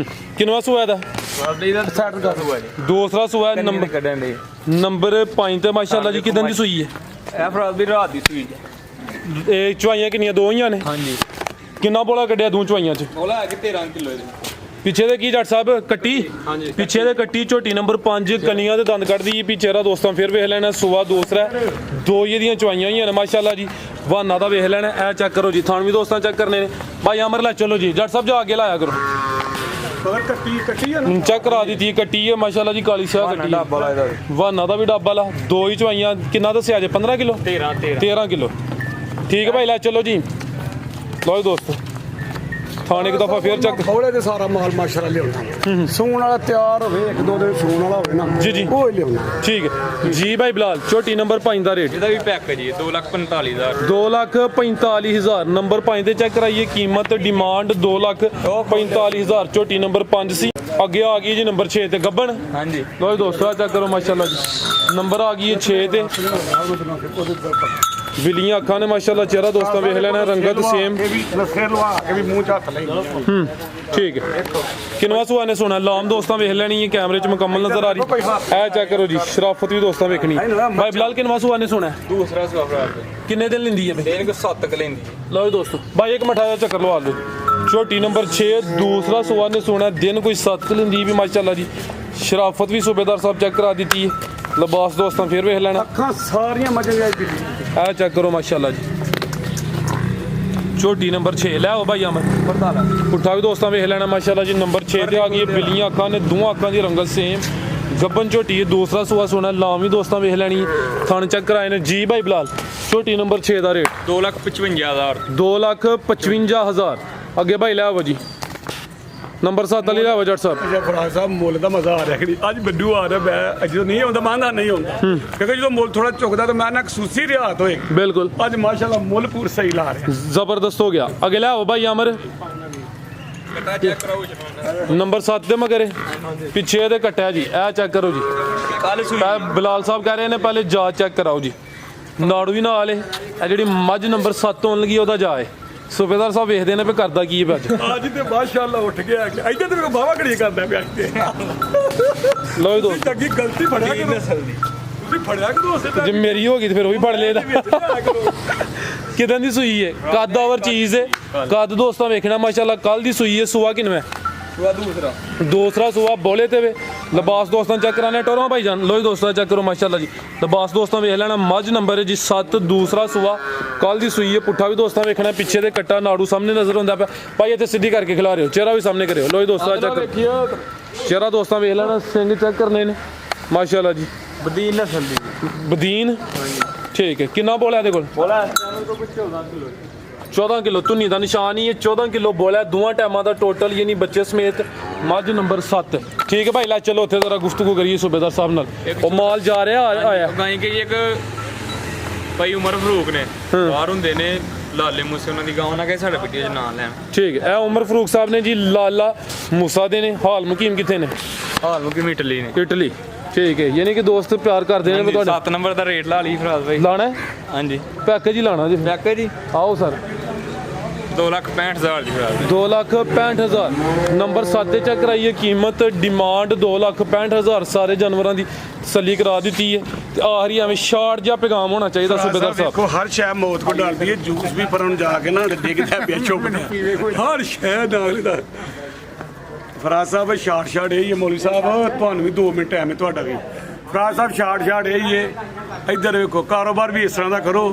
ਕਿੰਨਵਾ ਸੂਆ ਦਾ ਬਾਬੇ ਦਾ ਸੈਟ ਦਾ ਸੂਆ ਜੀ ਦੂਸਰਾ ਸੂਆ ਨੰਬਰ ਕੱਢਣ ਦੇ ਨੰਬਰ 5 ਤੇ ਮਾਸ਼ਾਅੱਲਾ ਜੀ ਕਿਦਾਂ ਦੀ ਸੂਈ ਹੈ ਇਹ ਫਰਾਲ ਦੀ ਰਾਤ ਦੀ ਸੂਈ ਜੀ ਇਹ ਚੁਆਈਆਂ ਕਿੰਨੀਆਂ ਦੋ ਹੀ ਨੇ ਹਾਂਜੀ ਕਿੰਨਾ ਬੋਲਾ ਕੱਢਿਆ ਦੂੰ ਚੁਆਈਆਂ ਚ ਬੋਲਾ ਹੈ ਕਿ 13 ਕਿਲੋ ਇਹਦੇ ਪਿੱਛੇ ਦੇ ਕੀ ਜੱਟ ਸਾਹਿਬ ਕੱਟੀ ਹਾਂਜੀ। ਪਿੱਛੇ ਦੇ ਕੱਟੀ ਝੋਟੀ ਨੰਬਰ 5 ਕਨੀਆਂ ਦੇ ਦੰਦ ਕੱਢਦੀ ਜੀ ਪਿੱਛੇ ਦਾ ਦੋਸਤਾਂ ਫਿਰ ਵੇਖ ਲੈਣਾ ਸੂਆ ਦੂਸਰਾ ਦੋ ਹੀ ਇਹਦੀਆਂ ਚੁਆਈਆਂ ਹੋਈਆਂ ਨੇ ਮਾਸ਼ਾਅੱਲਾ ਜੀ ਵਾਨਾ ਦਾ ਵੇਖ ਲੈਣਾ ਇਹ ਚੈੱਕ ਕਰੋ ਜੀ ਥਾਣ ਵੀ ਦੋਸਤਾਂ ਚੈੱਕ ਕਰਨੇ ਨੇ ਭਾਈ ਅਮਰ ਲੈ ਚਲੋ ਜੀ ਜੱਟ ਸਾਹਿਬ ਜਾ ਅੱਗੇ ਲਾਇਆ ਕਰੋ ਪਰ ਕੱਟੀ ਆ ਨਾ ਚੈੱਕ ਕਰਾ ਦਿੱਤੀ ਕੱਟੀ ਹੈ ਮਾਸ਼ਾਅੱਲਾ ਜੀ ਕਾਲੀ ਸਿਆਹ ਕੱਟੀ ਡੱਬਾ ਲਾ ਇਹਦਾ ਵਾਨਾ ਦਾ ਵੀ ਡੱਬਾ ਲਾ ਦੋ ਹੀ ਚੁਆਈਆਂ ਕਿੰਨਾ ਦੱਸਿਆ ਜੇ 15 ਕਿਲੋ 13 ਕਿਲੋ ਠੀਕ ਹੈ ਭਾਈ ਲੈ ਚਲੋ ਜੀ ਲਓ ਜੀ ਦੋਸਤੋ ਥਾਣੇ ਇੱਕ ਦਫਾ ਫੇਰ ਚੱਕ ਥੋੜੇ ਤੇ ਸਾਰਾ ਮਾਲ ਮਾਸ਼ਾਅੱਲਾ ਲਿਆਉਣਾ ਸੂਣ ਵਾਲਾ ਤਿਆਰ ਹੋਵੇ ਇੱਕ ਦੋ ਦਿਨ ਸੂਣ ਵਾਲਾ ਹੋਵੇ ਨਾ ਜੀ ਜੀ ਉਹ ਹੀ ਲਿਆਉਣਾ ਠੀਕ ਹੈ ਜੀ ਭਾਈ ਬਿਲਾਲ ਝੋਟੀ ਨੰਬਰ 5 ਦਾ ਰੇਟ ਇਹਦਾ ਵੀ ਪੈਕ ਹੈ ਜੀ 2,45,000 2,45,000 ਨੰਬਰ 5 ਤੇ ਚੈੱਕ ਕਰਾਈਏ ਕੀਮਤ ਡਿਮਾਂਡ 2,45,000 ਝੋਟੀ ਨੰਬਰ 5 ਸੀ ਅੱਗੇ ਆ ਗਈ ਜੀ ਨੰਬਰ 6 ਤੇ ਗੱਬਣ ਹਾਂਜੀ ਲੋ ਦੋਸਤੋ ਆ ਚੈੱਕ ਕਰੋ ਮਾਸ਼ਾਅੱਲਾ ਜੀ ਨੰਬਰ ਆ ਗਈ ਹੈ 6 ਤੇ ਵਿਲੀਆਂ ਅੱਖਾਂ ਨੇ ਮਾਸ਼ਾਅੱਲਾ ਚਿਹਰਾ ਦੋਸਤਾਂ ਵੇਖ ਲੈਣਾ ਰੰਗਤ ਸੇਮ ਇਹ ਵੀ ਲੱਸੇ ਲਵਾ ਕੇ ਵੀ ਮੂੰਹ 'ਚ ਹੱਥ ਲਈ ਠੀਕ ਹੈ ਕਿੰਨਵਾ ਸੂਆ ਨੇ ਸੋਨਾ ਲਾਮ ਦੋਸਤਾਂ ਵੇਖ ਲੈਣੀ ਹੈ ਕੈਮਰੇ 'ਚ ਮੁਕੰਮਲ ਨਜ਼ਰ ਆ ਰਹੀ ਇਹ ਚੈੱਕ ਕਰੋ ਜੀ ਸ਼ਰਾਫਤ ਵੀ ਦੋਸਤਾਂ ਵੇਖਣੀ ਭਾਈ ਬਿਲਾਲ ਕਿੰਨਵਾ ਸੂਆ ਨੇ ਸੋਨਾ ਦੂਸਰਾ ਸੂਆ ਫਰਾਲ ਕਿੰਨੇ ਦਿਨ ਲੈਂਦੀ ਹੈ ਬਈ ਦੇਣ ਕੋ 7 ਕ ਲੈਂਦੀ ਲਓ ਜੀ ਦੋਸਤੋ ਭਾਈ ਇੱਕ ਮਠਾ ਦਾ ਚੱਕਰ ਲਵਾ ਲਓ ਝੋਟੀ ਨੰਬਰ 6 ਦੂਸਰਾ ਸੂਆ ਨੇ ਸੋਨਾ ਦਿਨ ਕੋਈ 7 ਲੈਂਦੀ ਵੀ ਮਾਸ਼ਾਅੱਲਾ ਜੀ ਸ਼ਰਾਫਤ ਵੀ ਸੂਬੇਦਾਰ ਸਾਹਿਬ ਚੈੱਕ ਕਰਾ ਦਿੱਤੀ ਹੈ ਲਿਬਾਸ ਦੋਸਤਾਂ ਫੇਰ ਵੇਖ ਲੈਣਾ ਅੱਖਾਂ ਸਾਰੀਆਂ ਮੱਝਾਂ ਦੀਆਂ ਬਿੱਲੀ ਇਹ ਚੈੱਕ ਕਰੋ ਮਾਸ਼ਾਅੱਲਾ ਜੀ ਝੋਟੀ ਨੰਬਰ 6 ਲੈ ਆਓ ਭਾਈ ਅਮਰ ਪੁੱਠਾ ਵੀ ਦੋਸਤਾਂ ਵੇਖ ਲੈਣਾ ਮਾਸ਼ਾਅੱਲਾ ਜੀ ਨੰਬਰ 6 ਤੇ ਆ ਗਈ ਬਿੱਲੀਆਂ ਅੱਖਾਂ ਨੇ ਦੋਹਾਂ ਅੱਖਾਂ ਦੀ ਰੰਗਤ ਸੇਮ ਗੱਬਨ ਝੋਟੀ ਹੈ ਦੂਸਰਾ ਸੂਆ ਸੋਨਾ ਲਾਮ ਵੀ ਦੋਸਤਾਂ ਵੇਖ ਲੈਣੀ ਹੈ ਥਣ ਚੈੱਕ ਕਰਾਏ ਨੇ ਜੀ ਭਾਈ ਬਿਲਾਲ ਝੋਟੀ ਨੰਬਰ 6 ਦਾ ਰੇਟ 2,55,000 2,55,000 ਅੱਗੇ ਭਾਈ ਲੈ ਆਓ ਜੀ ਨੰਬਰ 7 ਵਾਲੀ ਲੈ ਆਓ ਜੱਟ ਸਾਹਿਬ ਅੱਛਾ ਫਰਾਜ ਸਾਹਿਬ ਮੁੱਲ ਦਾ ਮਜ਼ਾ ਆ ਰਿਹਾ ਕਿ ਅੱਜ ਬੱਡੂ ਆ ਰਿਹਾ ਮੈਂ ਜਦੋਂ ਨਹੀਂ ਆਉਂਦਾ ਮਾਂਦਾ ਨਹੀਂ ਆਉਂਦਾ ਕਿਉਂਕਿ ਜਦੋਂ ਮੁੱਲ ਥੋੜਾ ਚੁੱਕਦਾ ਤਾਂ ਮੈਂ ਨਾ ਖਸੂਸੀ ਰਿਆਤ ਹੋਏ ਬਿਲਕੁਲ ਅੱਜ ਮਾਸ਼ਾਅੱਲਾ ਮੁੱਲ ਪੂਰ ਸਹੀ ਲਾ ਰਿਹਾ ਜ਼ਬਰਦਸਤ ਹੋ ਗਿਆ ਅੱਗੇ ਲੈ ਆਓ ਭਾਈ ਅਮਰ ਕਟਾ ਚੈੱਕ ਕਰਾਓ ਜੀ ਨੰਬਰ 7 ਤੇ ਮਗਰੇ ਪਿੱਛੇ ਇਹਦੇ ਕੱਟਿਆ ਜੀ ਇਹ ਚੈੱਕ ਕਰੋ ਜੀ ਕੱਲ ਸੂਈ ਇਹ ਬਿਲਾਲ ਸਾਹਿਬ ਕਹਿ ਰਹੇ ਨੇ ਪਹਿਲੇ ਜਾ ਚੈੱਕ ਕਰਾਓ ਜੀ ਨਾੜੂ ਵੀ ਨਾਲ ਏ ਇਹ ਜਿਹੜੀ ਮੱਝ ਨੰਬਰ 7 ਹੋਣ ਲੱਗੀ ਉਹਦਾ ਜਾ ਏ ਸੂਬੇਦਾਰ ਸਾਹਿਬ ਵੇਖਦੇ ਨੇ ਵੀ ਕਰਦਾ ਕੀ ਹੈ ਅੱਜ ਅੱਜ ਤੇ ਮਾਸ਼ਾਅੱਲਾ ਉੱਠ ਗਿਆ ਕਿ ਇੱਧਰ ਤੇ ਬਾਵਾ ਘੜੀ ਕਰਦਾ ਪਿਆ ਤੇ ਲਓ ਦੋਸਤ ਅੱਗੇ ਗਲਤੀ ਫੜਿਆ ਕਿ ਨਸਲ ਦੀ ਤੁਸੀਂ ਫੜਿਆ ਕਿ ਦੋਸਤ ਜੇ ਮੇਰੀ ਹੋ ਗਈ ਤੇ ਫਿਰ ਉਹ ਵੀ ਫੜ ਲਏਦਾ ਕਿਦਾਂ ਦੀ ਸੂਈ ਹੈ ਕੱਦ ਓਵਰ ਚੀਜ਼ ਹੈ ਕੱਦ ਦੋਸਤਾਂ ਵੇਖਣਾ ਮਾਸ਼ਾਅੱਲਾ ਕੱਲ ਦੀ ਸੂਈ ਹੈ ਸੂਆ ਕਿਨਵੇਂ ਸੂਆ ਦੂਸਰਾ ਸੂਆ ਬੋਲੇ ਤੇ ਵੇ ਲਿਬਾਸ ਦੋਸਤਾਂ ਚੈੱਕ ਕਰਾਣੇ ਟੋਰਾਂ ਭਾਈ ਜਾਨ ਲੋ ਜੀ ਦੋਸਤਾਂ ਚੈੱਕ ਕਰੋ ਮਾਸ਼ਾਅੱਲਾ ਜੀ ਲਿਬਾਸ ਦੋਸਤਾਂ ਵੇਖ ਲੈਣਾ ਮੱਝ ਨੰਬਰ ਹੈ ਜੀ 7 ਦੂਸਰਾ ਸੂਆ ਕੱਲ ਦੀ ਸੂਈ ਹੈ ਪੁੱਠਾ ਵੀ ਦੋਸਤਾਂ ਵੇਖਣਾ ਪਿੱਛੇ ਦੇ ਕੱਟਾ ਨਾੜੂ ਸਾਹਮਣੇ ਨਜ਼ਰ ਹੁੰਦਾ ਪਿਆ ਭਾਈ ਇੱਥੇ ਸਿੱਧੀ ਕਰਕੇ ਖਿਲਾ ਰਹੇ ਹੋ ਚਿਹਰਾ ਵੀ ਸਾਹਮਣੇ ਕਰਿਓ ਲੋ ਜੀ ਦੋਸਤਾਂ ਚੈੱਕ ਚਿਹਰਾ ਦੋਸਤਾਂ ਵੇਖ ਲੈਣਾ ਸਿੰਘ ਚੈੱਕ ਕਰਨੇ ਨੇ ਮਾਸ਼ਾਅੱਲਾ ਜੀ ਬਦੀਨ ਨਸਲ ਦੀ ਬਦੀਨ ਠੀਕ ਹੈ ਕਿੰਨਾ ਬੋਲਿਆ ਇਹਦੇ ਕੋਲ ਬੋਲਾ ਇਸ ਟਾਈਮ ਕੋ 14 ਕਿਲੋ 14 ਕਿਲੋ ਧੁੰਨੀ ਦਾ ਨਿਸ਼ਾਨ ਹੀ ਹੈ 14 ਕਿਲੋ ਬੋਲਿਆ ਦੋਵਾਂ ਟਾਈਮਾਂ ਦਾ ਟੋਟਲ ਯਾਨੀ ਬੱਚੇ ਸਮੇਤ ਮੱਝ ਨੰਬਰ 7 ਠੀਕ ਹੈ ਭਾਈ ਲੈ ਚਲੋ ਉੱਥੇ ਜ਼ਰਾ ਗੁਫ਼ਤਗੂ ਕਰੀਏ ਸੂਬੇਦਾਰ ਸਾਹਿਬ ਨਾਲ ਉਹ ਮਾਲ ਜਾ ਰਿਹਾ ਆਇਆ ਗਾਈ ਕਿ ਇੱਕ ਭਾਈ ਉਮਰ ਫਰੂਕ ਨੇ ਬਾਹਰ ਹੁੰਦੇ ਨੇ ਲਾਲੇ ਮੂਸੇ ਉਹਨਾਂ ਦੀ ਗਾਂ ਨਾ ਕਿ ਸਾਡੇ ਪਿੰਡ 'ਚ ਨਾਂ ਲੈਣ ਠੀਕ ਹੈ ਇਹ ਉਮਰ ਫਰੂਕ ਸਾਹਿਬ ਨੇ ਜੀ ਲਾਲਾ ਮੂਸਾ ਦੇ ਨੇ ਹਾਲ ਮੁਕੀਮ ਕਿੱਥੇ ਨੇ ਹਾਲ ਨੂੰ ਕਿਵੇਂ ਇਟਲੀ ਨੇ ਇਟਲੀ ਠੀਕ ਹੈ ਯਾਨੀ ਕਿ ਦੋਸਤ ਪਿਆਰ ਕਰਦੇ ਨੇ ਤੁਹਾਡੇ 7 ਨੰਬਰ ਦਾ ਰੇਟ ਲਾ ਲਈ ਫਰਾਜ਼ ਭਾਈ ਲਾਣਾ ਹਾਂਜੀ ਪੈਕੇਜ ਹੀ ਲਾਣਾ ਜੀ ਪੈਕੇਜ ਜੀ ਆਓ ਸਰ 2,65,000 ਦੀ ਫਰਾਜ਼ 2,65,000 ਨੰਬਰ 7 ਤੇ ਚੈੱਕ ਕਰਾਈਏ ਕੀਮਤ ਡਿਮਾਂਡ 2,65,000 ਸਾਰੇ ਜਾਨਵਰਾਂ ਦੀ ਤਸੱਲੀ ਕਰਾ ਦਿੱਤੀ ਹੈ ਤੇ ਆਖਰੀ ਐਵੇਂ ਸ਼ਾਰਟ ਜਿਹਾ ਪੈਗਾਮ ਹੋਣਾ ਚਾਹੀਦਾ ਸੂਬੇਦਾਰ ਸਾਹਿਬ ਦੇਖੋ ਹਰ ਸ਼ੈ ਮੌਤ ਕੋ ਡਰਦੀ ਹੈ ਜੂਸ ਵੀ ਪਰਨ ਜਾ ਕੇ ਨਾ ਡਿੱਗਦਾ ਪਿਆ ਚੁੱਪਦਾ ਹਰ ਸ਼ੈ ਨਾਲ ਦਾ ਫਰਾਜ਼ ਸਾਹਿਬ ਸ਼ਾਰਟ ਇਹ ਹੀ ਹੈ ਮੌਲਵੀ ਸਾਹਿਬ ਤੁਹਾਨੂੰ ਵੀ 2 ਮਿੰਟ ਟਾਈਮ ਹੈ ਤੁਹਾਡਾ ਵੀ ਫਰਾਜ਼ ਸਾਹਿਬ ਸ਼ਾਰਟ ਇਹ ਹੀ ਹੈ ਇੱਧਰ ਵੇਖੋ ਕਾਰੋਬਾਰ ਵੀ ਇਸ ਤਰ੍ਹਾਂ ਦਾ ਕਰੋ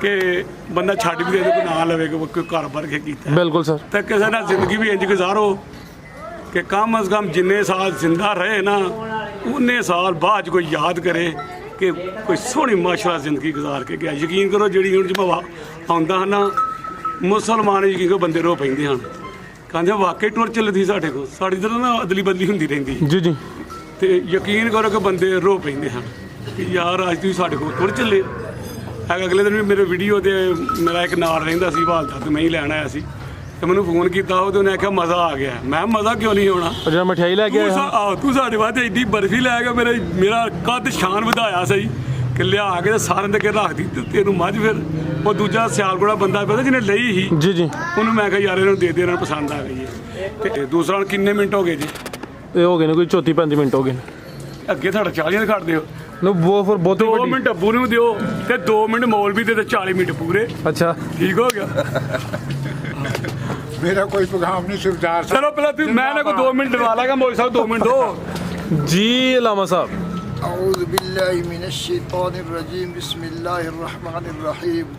ਕਿ ਬੰਦਾ ਛੱਡ ਵੀ ਦੇ ਕੋਈ ਨਾ ਲਵੇ ਕਿ ਕੋਈ ਕਾਰੋਬਾਰ ਕੇ ਕੀਤਾ ਬਿਲਕੁਲ ਸਰ ਤੇ ਕਿਸੇ ਨਾਲ ਜ਼ਿੰਦਗੀ ਵੀ ਇੰਜ ਗੁਜ਼ਾਰੋ ਕਿ ਕਮ ਅਜ਼ ਕਮ ਜਿੰਨੇ ਸਾਲ ਜ਼ਿੰਦਾ ਰਹੇ ਨਾ ਉਨੇ ਸਾਲ ਬਾਅਦ 'ਚ ਕੋਈ ਯਾਦ ਕਰੇ ਕਿ ਕੋਈ ਸੋਹਣੀ ਮਾਸ਼ਾਅੱਲਾ ਜ਼ਿੰਦਗੀ ਗੁਜ਼ਾਰ ਕੇ ਗਿਆ ਯਕੀਨ ਕਰੋ ਜਿਹੜੀ ਹੁਣ ਜਮਾ ਆਉਂਦਾ ਹਨ ਨਾ ਮੁਸਲਮਾਨ ਯਕੀਨ ਕਰੋ ਬੰਦੇ ਰੋ ਪੈਂਦੇ ਹਨ ਕਹਿੰਦੇ ਵਾਕਈ ਟੁਰ ਚੱਲਦੀ ਸਾਡੇ ਕੋਲ ਸਾਡੀ ਤਰ੍ਹਾਂ ਨਾ ਅਦਲੀ ਬਦਲੀ ਹੁੰਦੀ ਰਹਿੰਦੀ ਜੀ ਜੀ ਤੇ ਯਕੀਨ ਕਰੋ ਕਿ ਬੰਦੇ ਰੋ ਪੈਂਦੇ ਹਨ ਕਿ ਯਾਰ ਅੱਜ ਤੁਸੀਂ ਸਾਡੇ ਕੋਲ ਟੁਰ ਚੱਲੇ ਅਗਲੇ ਦਿਨ ਵੀ ਮੇਰੇ ਵੀਡੀਓ ਤੇ ਮੇਰਾ ਇੱਕ ਨਾਲ ਰਹਿੰਦਾ ਸੀ ਹਾਲਦਾ ਤੇ ਮੈਂ ਹੀ ਲੈਣ ਆਇਆ ਸੀ ਤੇ ਮੈਨੂੰ ਫੋਨ ਕੀਤਾ ਉਹ ਤੇ ਉਹਨੇ ਆਖਿਆ ਮਜ਼ਾ ਆ ਗਿਆ ਮੈਂ ਮਜ਼ਾ ਕਿਉਂ ਨਹੀਂ ਆਉਣਾ ਜਿਹੜਾ ਮਠਿਆਈ ਲੈ ਕੇ ਆਇਆ ਤੂੰ ਸਾਡੇ ਵਾਸਤੇ ਐਡੀ ਬਰਫੀ ਲੈ ਕੇ ਮੇਰਾ ਕੱਦ ਸ਼ਾਨ ਵਧਾਇਆ ਸਹੀ ਕਿ ਲਿਆ ਕੇ ਸਾਰਿਆਂ ਦੇ ਅੱਗੇ ਰੱਖਦੀ ਤੇ ਤੈਨੂੰ ਮੱਝ ਫਿਰ ਉਹ ਦੂਜਾ ਸਿਆਲਕੋੜਾ ਬੰਦਾ ਪਤਾ ਜਿਹਨੇ ਲਈ ਸੀ ਜੀ ਜੀ ਉਹਨੂੰ ਮੈਂ ਕਿਹਾ ਯਾਰ ਇਹਨੂੰ ਦੇ ਦੇ ਇਹਨਾਂ ਨੂੰ ਪਸੰਦ ਆ ਗਈ ਹੈ ਤੇ ਦੂਸਰਾ ਹੁਣ ਕਿੰਨੇ ਮਿੰਟ ਹੋ ਗਏ ਜੀ ਇਹ ਹੋ ਗਏ ਨੇ ਕੋਈ 34-35 ਮਿੰਟ ਹੋ ਗਏ ਨੇ ਅੱਗੇ ਤੁਹਾਡਾ 40 ਕੱਟ ਦਿਓ ਨੂੰ ਉਹ ਫਿਰ ਬਹੁਤੀ 2 ਮਿੰਟ ਅੱਬੂ ਨੂੰ ਦਿਓ ਤੇ 2 ਮਿੰਟ ਮੌਲਵੀ ਦੇ ਤੇ 40 ਮਿੰਟ ਪੂਰੇ ਅੱਛਾ ਠੀਕ ਹੋ ਗਿਆ मेरा कोई पैगाम नहीं सुबेदार साहब चलो पहले मैं ना को 2 मिनट डलवा लागा मौलवी साहब 2 मिनट दो जी अलामा साहब अऊज़ु बिल्लाहि मिनश शैतानिर रजीम बिस्मिल्लाहिर रहमानिर रहीम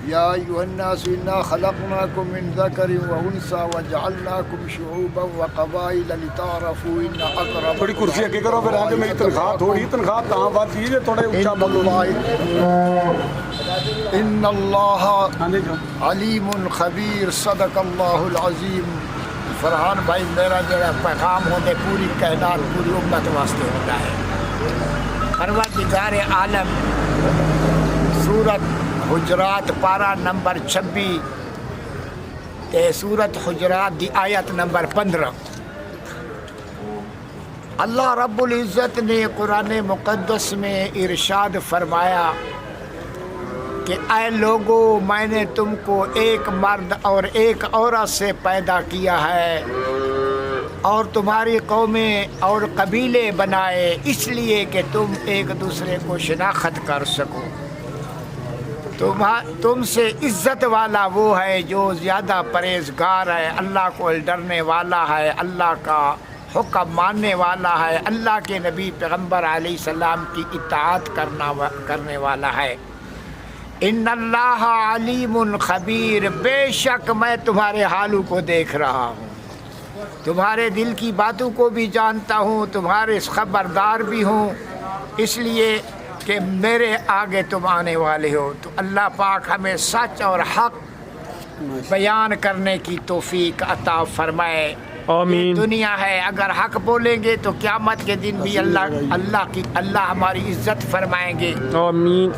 या अय्युहन्नास इन्ना खलक़नाकुम मिन ज़करिन व उन्सा व जअलनाकुम शुऊबन व क़बाइल लितारफ़ू इन्ना अक़रब थोड़ी कुर्सी आगे करो फिर आगे मेरी तनख्वाह थोड़ी तनख्वाह तां बात कीजिए थोड़े ऊंचा बोलो इन्नल्लाह अलीमुन खबीर सदक़ल्लाहुल अज़ीम फरहान भाई मेरा जरा पैगाम होते पूरी कायनात पूरी उम्मत वास्ते होता है परवरदिगार आलम सूरत हुजरात पारा नंबर 26 ते सूरत हुजरात दी आयत नंबर 15 अल्लाह रब्बुल इज़्ज़त ने कुरान मुक़द्दस में इरशाद फरमाया कि ऐ लोगों मैंने तुमको एक मर्द और एक औरत से पैदा किया है और तुम्हारी कौमें और कबीले बनाए इसलिए कि तुम एक दूसरे को शिनाख्त कर सको तुमसे इज़्ज़त वाला वो है जो ज़्यादा परहेज़गार है अल्लाह को डरने वाला है अल्लाह का हुक्म मानने वाला है अल्लाह के नबी पैगम्बर अलैहिस्सलाम की इताअत करने वाला है इन्नल्लाह अलीमुन खबीर बेशक मैं तुम्हारे हालों को देख रहा हूँ तुम्हारे दिल की बातों को भी जानता हूँ तुम्हारे खबरदार भी हूँ इसलिए कि मेरे आगे तुम आने वाले हो तो अल्लाह पाक हमें सच और हक बयान करने की तौफीक अता फरमाए आमीन दुनिया है अगर हक बोलेंगे तो क़यामत के दिन भी अल्लाह हमारी इज्जत फरमाएंगे आमीन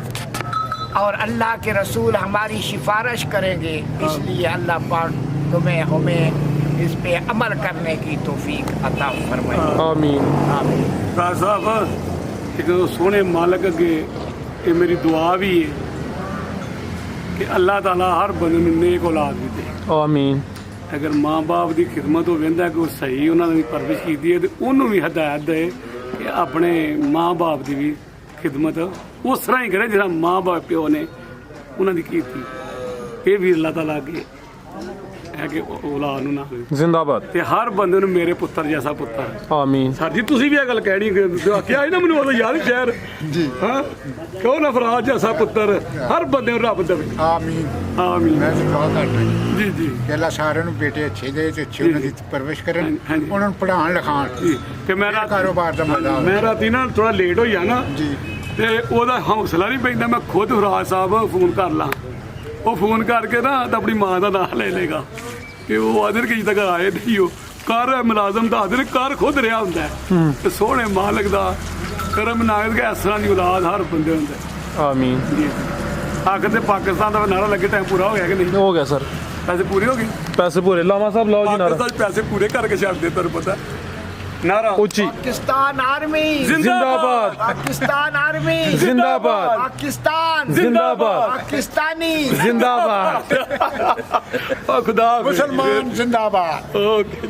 और अल्लाह के रसूल हमारी सिफारिश करेंगे इसलिए अल्लाह पाक तुम्हें हमें इस पे अमल करने की तौफीक अता फरमाए आमीन आमीन राज साहब एक सोने मालिक अगे ये मेरी दुआ भी है कि अल्लाह ताला हर बंदे नूं नेक औलाद भी दे आमीन अगर माँ बाप की खिदमत हो वेंदा कि सही उन्होंने परवरिश की है तो उन्होंने भी हदायत दे कि अपने माँ बाप की भी खिदमत उस तरह ही करे जिस माँ बाप प्यो ने उन्होंने की ये भी अल्लाह ताला अगे है कि औलाद ना जिंदाबाद ते हर बंदे नूं मेरे पुत्र जैसा पुत्र आमीन सर जी तुसी भी ये गल कहनी आख्या ना मैनूं उदों याद शहर जी हाँ कहो ना फराज जैसा पुत्र हर बंदे नूं रब देवे आमीन आमीन मैं तो दुआ करता जी जी कि अल्लाह सारे नूं बेटे अच्छे दे ते अच्छी उन्हां दी परवरिश करन हाँ जी। उन्हां नूं पढ़ाण लिखाण जी ते मैं मेरा कारोबार दा मजा मैं राती ना थोड़ा लेट हो जाना जी ਤੇ ਉਹਦਾ ਹੌਸਲਾ ਨਹੀਂ ਪੈਂਦਾ ਮੈਂ ਖੁਦ ਫਰਾਜ ਸਾਹਿਬ ਫੋਨ ਕਰ ਲਾਂ ਉਹ ਫੋਨ ਕਰਕੇ ਨਾ ਤਾਂ ਆਪਣੀ ਮਾਂ ਦਾ ਨਾਮ ਲੈ ਲੇਗਾ ਕਿ ਉਹ ਅਦਰ ਕੀ ਤੱਕ ਆਏ ਨਹੀਂ ਉਹ ਕਰ ਮੁਲਾਜ਼ਮ ਦਾ ਅਦਰ ਕਰ ਖੁਦ ਰਿਹਾ ਹੁੰਦਾ ਹੈ। ਤੇ ਸੋਹਣੇ ਮਾਲਕ ਦਾ ਕਰਮ ਨਾਇਕ ਇਸ ਤਰ੍ਹਾਂ ਦੀ ਔਲਾਦ ਹਰ ਬੰਦੇ ਹੁੰਦਾ ਆਮੀਨ। ਜੀ। ਆਖਰ ਤੇ ਪਾਕਿਸਤਾਨ ਦਾ ਨਾਰਾ ਲੱਗੇ ਟਾਈਮ ਪੂਰਾ ਹੋ ਗਿਆ ਕਿ ਨਹੀਂ? ਹੋ ਗਿਆ ਸਰ, ਪੈਸੇ ਪੂਰੇ ਹੋ ਗਏ। ਪੈਸੇ ਪੂਰੇ। ਲਾਮਾ ਸਾਹਿਬ ਲਾਓ ਜੀ ਨਾਰਾ ਪਾਕਿਸਤਾਨ ਪੈਸੇ ਪੂਰੇ ਕਰਕੇ ਛੱਡਦੇ ਤੁਹਾਨੂੰ ਪਤਾ। ਨਾਰਾ ਉੱਚੀ। पाकिस्तान आर्मी जिंदाबाद, पाकिस्तान आर्मी जिंदाबाद, पाकिस्तान जिंदाबाद, पाकिस्तानी जिंदाबाद। खुदा मुसलमान जिंदाबाद। ओके